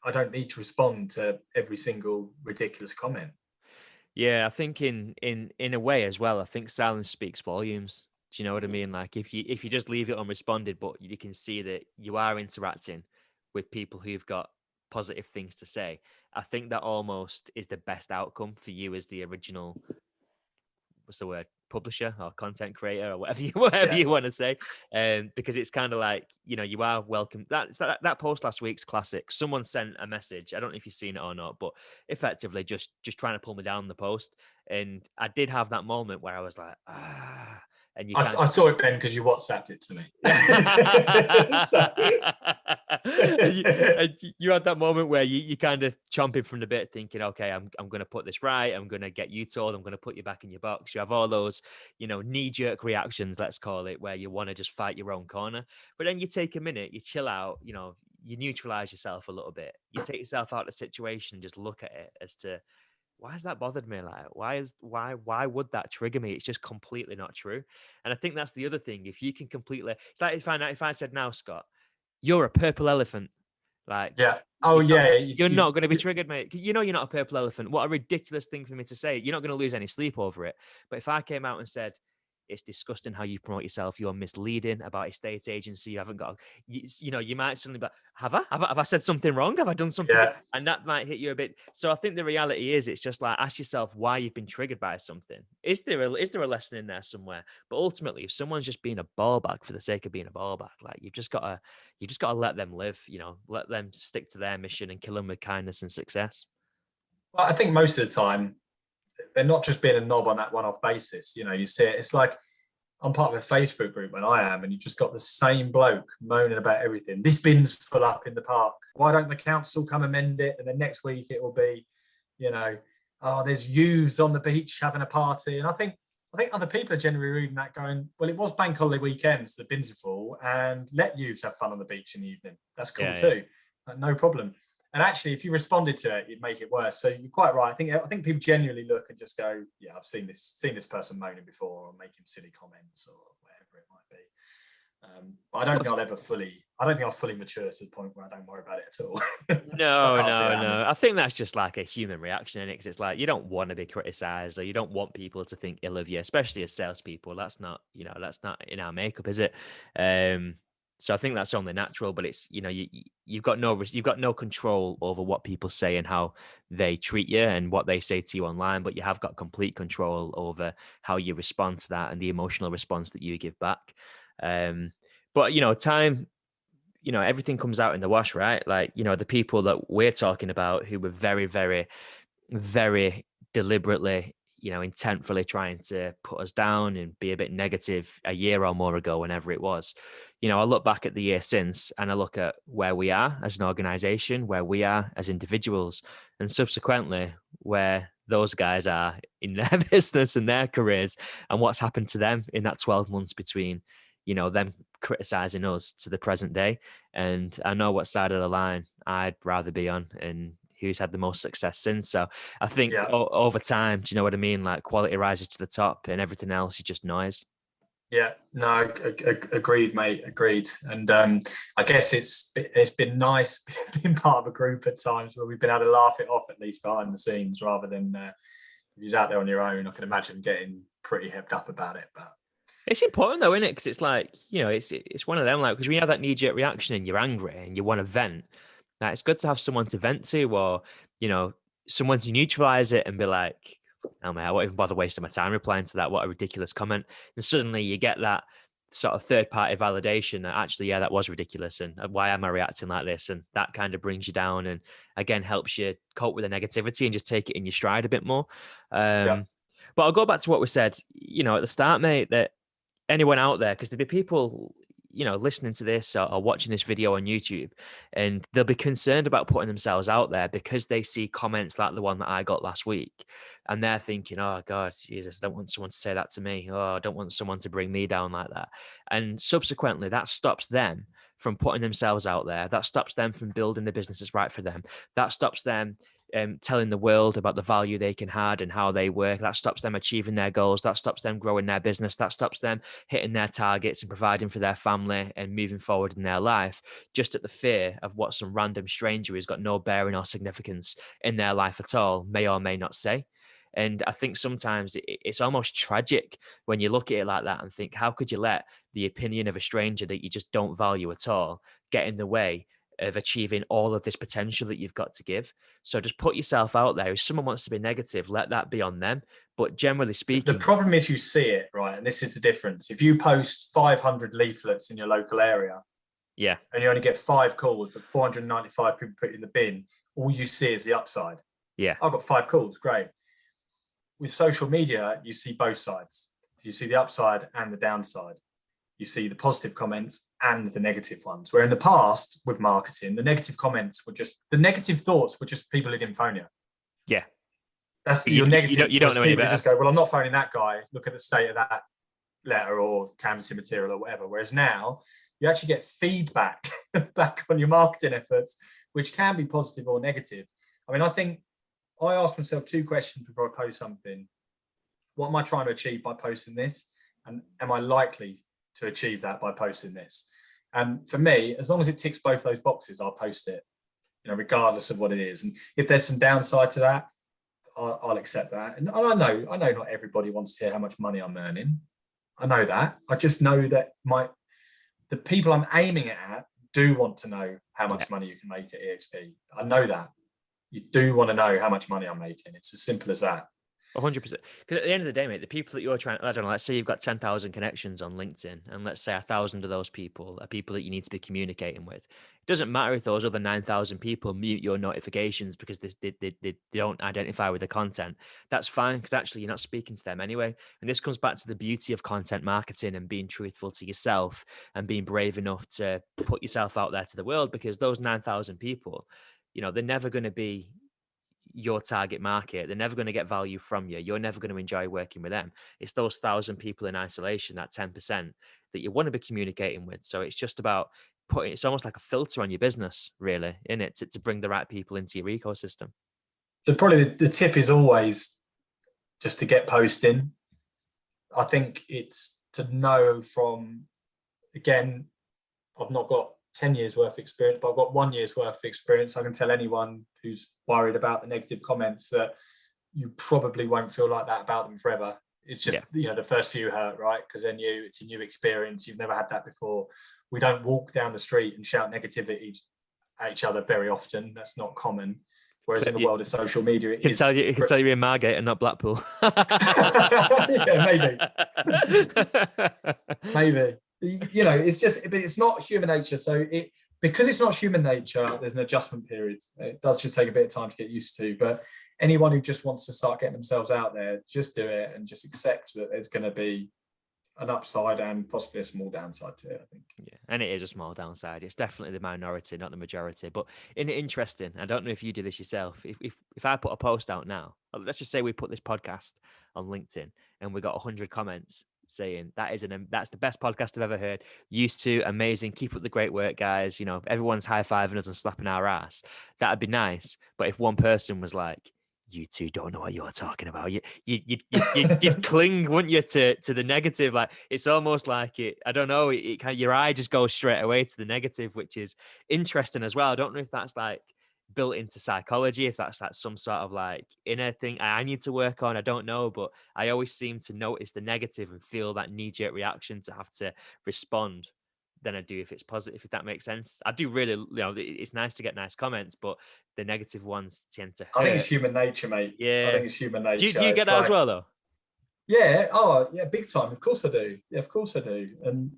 I don't need to respond to every single ridiculous comment. Yeah, I think in a way as well, I think silence speaks volumes. Do you know what I mean? Like, if you just leave it unresponded, but you can see that you are interacting with people who've got positive things to say, I think that almost is the best outcome for you as the original, what's the word, publisher or content creator or whatever you want to say. Because it's kind of like, you know, you are welcome. That post last week's classic. Someone sent a message. I don't know if you've seen it or not, but effectively just trying to pull me down the post. And I did have that moment where I was like, and you I saw it, Ben, because you WhatsApped it to me. you had that moment where you kind of chomping from the bit, thinking, okay, I'm going to put this right. I'm going to get you told. I'm going to put you back in your box. You have all those, knee-jerk reactions, let's call it, where you want to just fight your own corner. But then you take a minute, you chill out, you neutralize yourself a little bit. You take yourself out of the situation and just look at it as to, why has that bothered me? Like, why would that trigger me? It's just completely not true. And I think that's the other thing. If you can completely, it's like if I said, now, Scott, you're a purple elephant. Like, yeah. Oh, yeah. You're not going to be triggered, mate. You're not a purple elephant. What a ridiculous thing for me to say. You're not going to lose any sleep over it. But if I came out and said, it's disgusting how you promote yourself. You're misleading about estate agency. You haven't got, you might suddenly be like, have I said something wrong? Have I done something? Yeah. And that might hit you a bit. So I think the reality is, it's just like, ask yourself why you've been triggered by something. Is there a lesson in there somewhere? But ultimately, if someone's just being a ball bag for the sake of being a ball bag, like you just gotta let them live. Let them stick to their mission and kill them with kindness and success. Well, I think most of the time, they're not just being a knob on that one-off basis. You see it. It's like, I'm part of a Facebook group when I am, and you just got the same bloke moaning about everything. This bin's full up in the park. Why don't the council come amend it? And then next week it will be, oh, there's youths on the beach having a party. And I think other people are generally reading that going, well, it was bank holiday weekends, the bins are full, and let youths have fun on the beach in the evening. That's cool too. No problem. And actually, if you responded to it, you'd make it worse. So you're quite right. I think people genuinely look and just go, yeah, I've seen this person moaning before or making silly comments or whatever it might be. But I don't think I'll fully mature to the point where I don't worry about it at all. No. I think that's just like a human reaction in it, because it's like, you don't want to be criticized, or you don't want people to think ill of you, especially as salespeople. That's not in our makeup, is it? So I think that's only natural, but it's, you've got no control over what people say and how they treat you and what they say to you online, but you have got complete control over how you respond to that and the emotional response that you give back. But time, everything comes out in the wash, right? Like, the people that we're talking about who were very, very, very deliberately, intentfully trying to put us down and be a bit negative a year or more ago, whenever it was. I look back at the year since, and I look at where we are as an organization, where we are as individuals, and subsequently where those guys are in their business and their careers, and what's happened to them in that 12 months between, them criticizing us to the present day. And I know what side of the line I'd rather be on, and who's had the most success since. So I think over time, do you know what I mean? Like, quality rises to the top, and everything else is just noise. Yeah, no, agreed, mate. Agreed. And I guess it's been nice being part of a group at times where we've been able to laugh it off, at least behind the scenes, rather than if you're out there on your own. I can imagine getting pretty hepped up about it. But it's important though, isn't it? Because it's like, it's one of them, like, because when you have that knee-jerk reaction and you're angry and you want to vent, like, it's good to have someone to vent to, or someone to neutralize it and be like, oh man, I won't even bother wasting my time replying to that. What a ridiculous comment. And suddenly you get that sort of third-party validation that actually, yeah, that was ridiculous, and why am I reacting like this? And that kind of brings you down, and again helps you cope with the negativity and just take it in your stride a bit more. But I'll go back to what we said, at the start, mate, that anyone out there, because there'll be people, listening to this or watching this video on YouTube, and they'll be concerned about putting themselves out there because they see comments like the one that I got last week, and they're thinking, oh God, Jesus, I don't want someone to say that to me. Oh, I don't want someone to bring me down like that. And subsequently, that stops them from putting themselves out there. That stops them from building the business that's right for them. That stops them telling the world about the value they can add and how they work. That stops them achieving their goals. That stops them growing their business. That stops them hitting their targets and providing for their family and moving forward in their life, just at the fear of what some random stranger who's got no bearing or significance in their life at all may or may not say. And I think sometimes it's almost tragic when you look at it like that and think, how could you let the opinion of a stranger that you just don't value at all get in the way of achieving all of this potential that you've got to give? So just put yourself out there. If someone wants to be negative, let that be on them. But generally speaking, the problem is you see it, right? And this is the difference. If you post 500 leaflets in your local area, yeah, and you only get 5 calls, but 495 people put it in the bin, all you see is the upside. Yeah, I've got 5 calls, great. With social media, you see both sides. You see the upside and the downside. You see the positive comments and the negative ones. Where in the past with marketing, the negative thoughts were just people who didn't phone you. Yeah. That's You your negative. don't know any people better. Just go, well, I'm not phoning that guy. Look at the state of that letter or canvassing material or whatever. Whereas now you actually get feedback back on your marketing efforts, which can be positive or negative. I mean, I think I ask myself 2 questions before I post something. What am I trying to achieve by posting this? And am I likely to achieve that by posting this? And for me, as long as it ticks both those boxes, I'll post it, regardless of what it is. And if there's some downside to that, I'll accept that. And I know not everybody wants to hear how much money I'm earning. I know that. I just know that the people I'm aiming it at do want to know how much money you can make at EXP. I know that. You do want to know how much money I'm making. It's as simple as that. 100%. Because at the end of the day, mate, the people that you're trying, I don't know, let's say you've got 10,000 connections on LinkedIn, and let's say 1,000 of those people are people that you need to be communicating with. It doesn't matter if those other 9,000 people mute your notifications because they don't identify with the content. That's fine, because actually you're not speaking to them anyway. And this comes back to the beauty of content marketing and being truthful to yourself and being brave enough to put yourself out there to the world, because those 9,000 people, they're never going to be your target market. They're never going to get value from you. You're never going to enjoy working with them. It's those 1,000 people in isolation, that 10% that you want to be communicating with. So it's just about it's almost like a filter on your business, really, in it, to bring the right people into your ecosystem. So probably the tip is always just to get posting. I think it's to know from, again, I've not got 10 years worth of experience, but I've got 1 year's worth of experience. I can tell anyone who's worried about the negative comments that you probably won't feel like that about them forever. It's just, the first few hurt, right? Because they're new, it's a new experience. You've never had that before. We don't walk down the street and shout negativity at each other very often. That's not common. Whereas in the world of social media, it can tell you're in Margate and not Blackpool. Yeah, maybe. It's just, but it's not human nature. So because it's not human nature, there's an adjustment period. It does just take a bit of time to get used to. But anyone who just wants to start getting themselves out there, just do it and just accept that there's going to be an upside and possibly a small downside to it, I think. Yeah, and it is a small downside. It's definitely the minority, not the majority. But interesting, I don't know if you do this yourself. If I put a post out now, let's just say we put this podcast on LinkedIn and we got 100 comments saying that's the best podcast I've ever heard. Used to, amazing, keep up the great work, guys. Everyone's high-fiving us and slapping our ass. That'd be nice. But if one person was like, you two don't know what you're talking about, you'd cling, wouldn't you, to the negative? Like, it's almost like I don't know, your eye just goes straight away to the negative, which is interesting as well. I don't know if that's like built into psychology, if that's like some sort of like inner thing I need to work on. I don't know, but I always seem to notice the negative and feel that knee-jerk reaction to have to respond than I do if it's positive, if that makes sense. I do really, it's nice to get nice comments, but the negative ones tend to hurt. I think it's human nature, mate. Yeah. I think it's human nature. Do you get that as well, though? Yeah. Oh, yeah, big time. Of course I do. Yeah, of course I do. And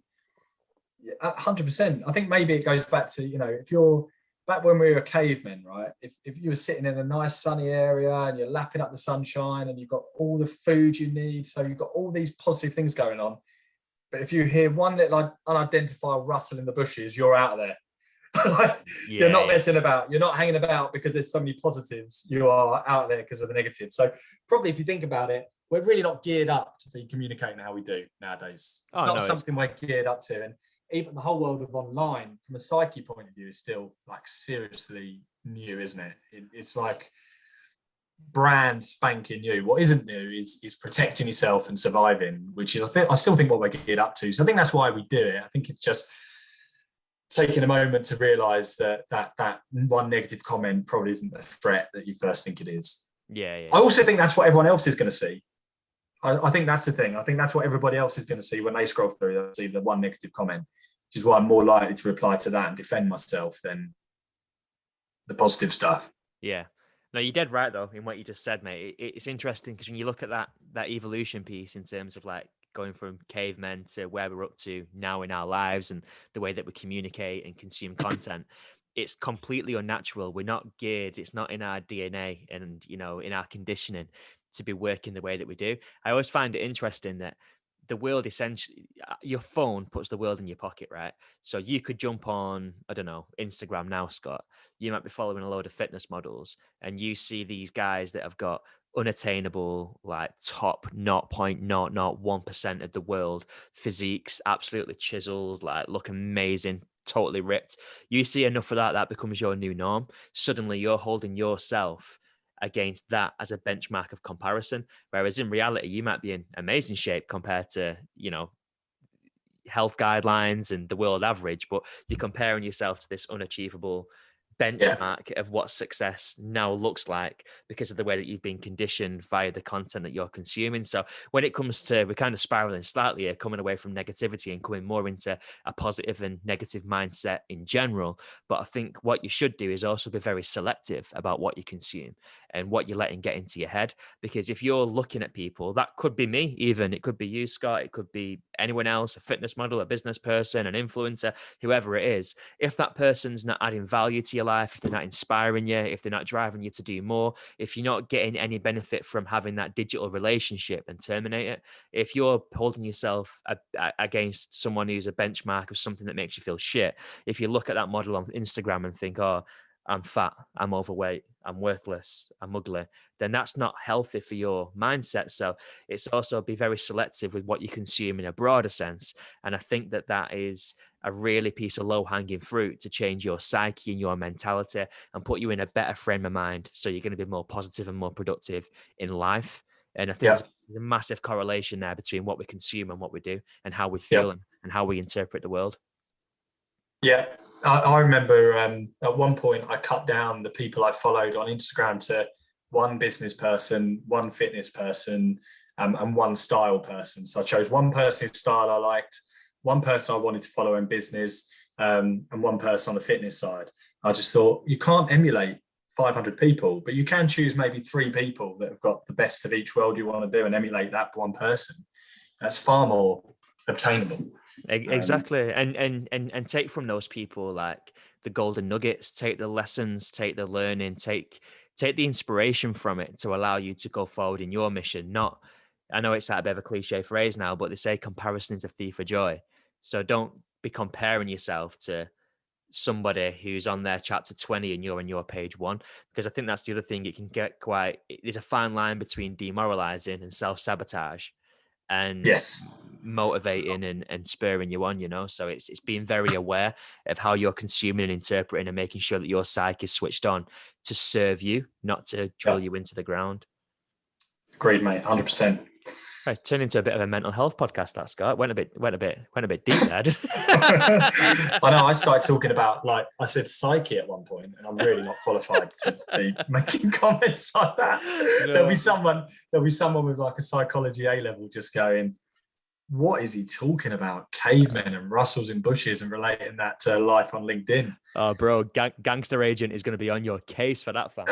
100%. I think maybe it goes back to, if you're back when we were cavemen, right? If you were sitting in a nice sunny area and you're lapping up the sunshine and you've got all the food you need, so you've got all these positive things going on. But if you hear one little unidentified rustle in the bushes, you're out of there. You're not messing about. You're not hanging about because there's so many positives. You are out there because of the negatives. So probably if you think about it, we're really not geared up to be communicating how we do nowadays. It's not something we're geared up to. And even the whole world of online, from a psyche point of view, is still like seriously new, isn't it? It's like brand spanking new. What isn't new is protecting yourself and surviving, which is I still think what we're geared up to. So I think that's why we do it. I think it's just taking a moment to realize that one negative comment probably isn't the threat that you first think it is. Yeah. I also think that's what everyone else is going to see. I think that's the thing. I think that's what everybody else is going to see when they scroll through. They'll see the one negative comment, which is why I'm more likely to reply to that and defend myself than the positive stuff. Yeah. No, you're dead right, though, in what you just said, mate. It's interesting because when you look at that evolution piece in terms of like going from cavemen to where we're up to now in our lives and the way that we communicate and consume content, it's completely unnatural. We're not geared. It's not in our DNA and, in our conditioning to be working the way that we do. I always find it interesting that the world essentially, your phone puts the world in your pocket, right? So you could jump on, I don't know, Instagram now, Scott. You might be following a load of fitness models and you see these guys that have got unattainable, like top 0.001% of the world physiques, absolutely chiseled, like look amazing, totally ripped. You see enough of that becomes your new norm. Suddenly you're holding yourself against that as a benchmark of comparison. Whereas in reality, you might be in amazing shape compared to, health guidelines and the world average, but you're comparing yourself to this unachievable benchmark of what success now looks like because of the way that you've been conditioned via the content that you're consuming. So when it comes to, we're kind of spiraling slightly here, coming away from negativity and coming more into a positive and negative mindset in general. But I think what you should do is also be very selective about what you consume and what you're letting get into your head. Because if you're looking at people, that could be me, even, it could be you, Scott, it could be anyone else, a fitness model, a business person, an influencer, whoever it is. If that person's not adding value to your life, if they're not inspiring you, if they're not driving you to do more, if you're not getting any benefit from having that digital relationship, then terminate it. If you're holding yourself against someone who's a benchmark of something that makes you feel shit, if you look at that model on Instagram and think, oh, I'm fat, I'm overweight, I'm worthless, I'm ugly, then that's not healthy for your mindset. So it's also be very selective with what you consume in a broader sense. And I think that is a really piece of low-hanging fruit to change your psyche and your mentality and put you in a better frame of mind. So you're going to be more positive and more productive in life. And I think there's a massive correlation there between what we consume and what we do and how we feel and how we interpret the world. Yeah, I remember at one point I cut down the people I followed on Instagram to one business person, one fitness person, and one style person. So I chose one person whose style I liked, one person I wanted to follow in business, and one person on the fitness side. I just thought, you can't emulate 500 people, but you can choose maybe 3 people that have got the best of each world you want to do and emulate that one person. That's far more obtainable. Exactly. And take from those people like the golden nuggets, take the lessons, take the learning, take the inspiration from it to allow you to go forward in your mission. Not, I know it's like a bit of a cliche phrase now, but they say comparison is a thief of joy. So don't be comparing yourself to somebody who's on their chapter 20 and you're on your page 1, because I think that's the other thing. It can get quite, there's a fine line between demoralizing and self-sabotage and motivating and spurring you on, so it's being very aware of how you're consuming and interpreting and making sure that your psyche is switched on to serve you, not to drill you into the ground. Great, mate. 100%. Right, turned into a bit of a mental health podcast, that, Scott. Went a bit deep there. I know. I started talking about, like I said, psyche at one point, and I'm really not qualified to be making comments like that. No. There'll be someone with like a psychology A level just going, "What is he talking about? Cavemen and rustles in bushes," and relating that to life on LinkedIn. Oh, bro, Gangster Agent is going to be on your case for that, fam.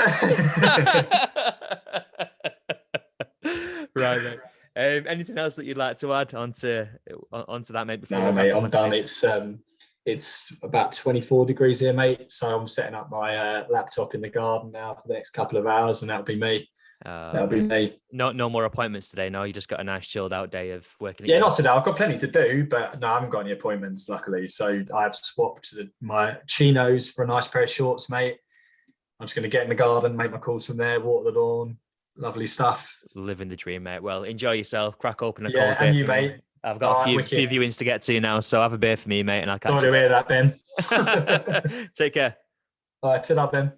Right, mate. Anything else that you'd like to add onto that, mate? No, mate, I'm done. It's about 24 degrees here, mate. So I'm setting up my laptop in the garden now for the next couple of hours, and that'll be me. That'll be me. No more appointments today. No, you just got a nice chilled out day of working. Yeah, not today. I've got plenty to do, but no, I haven't got any appointments, luckily. So I've swapped my chinos for a nice pair of shorts, mate. I'm just going to get in the garden, make my calls from there, water the lawn. Lovely stuff. Living the dream, mate. Well, enjoy yourself. Crack open a cold beer. And you, mate. I've got a few viewings to get to now, so have a beer for me, mate, and I'll catch you. Sorry to hear that, Ben. Take care. All right, ta-ra, Ben.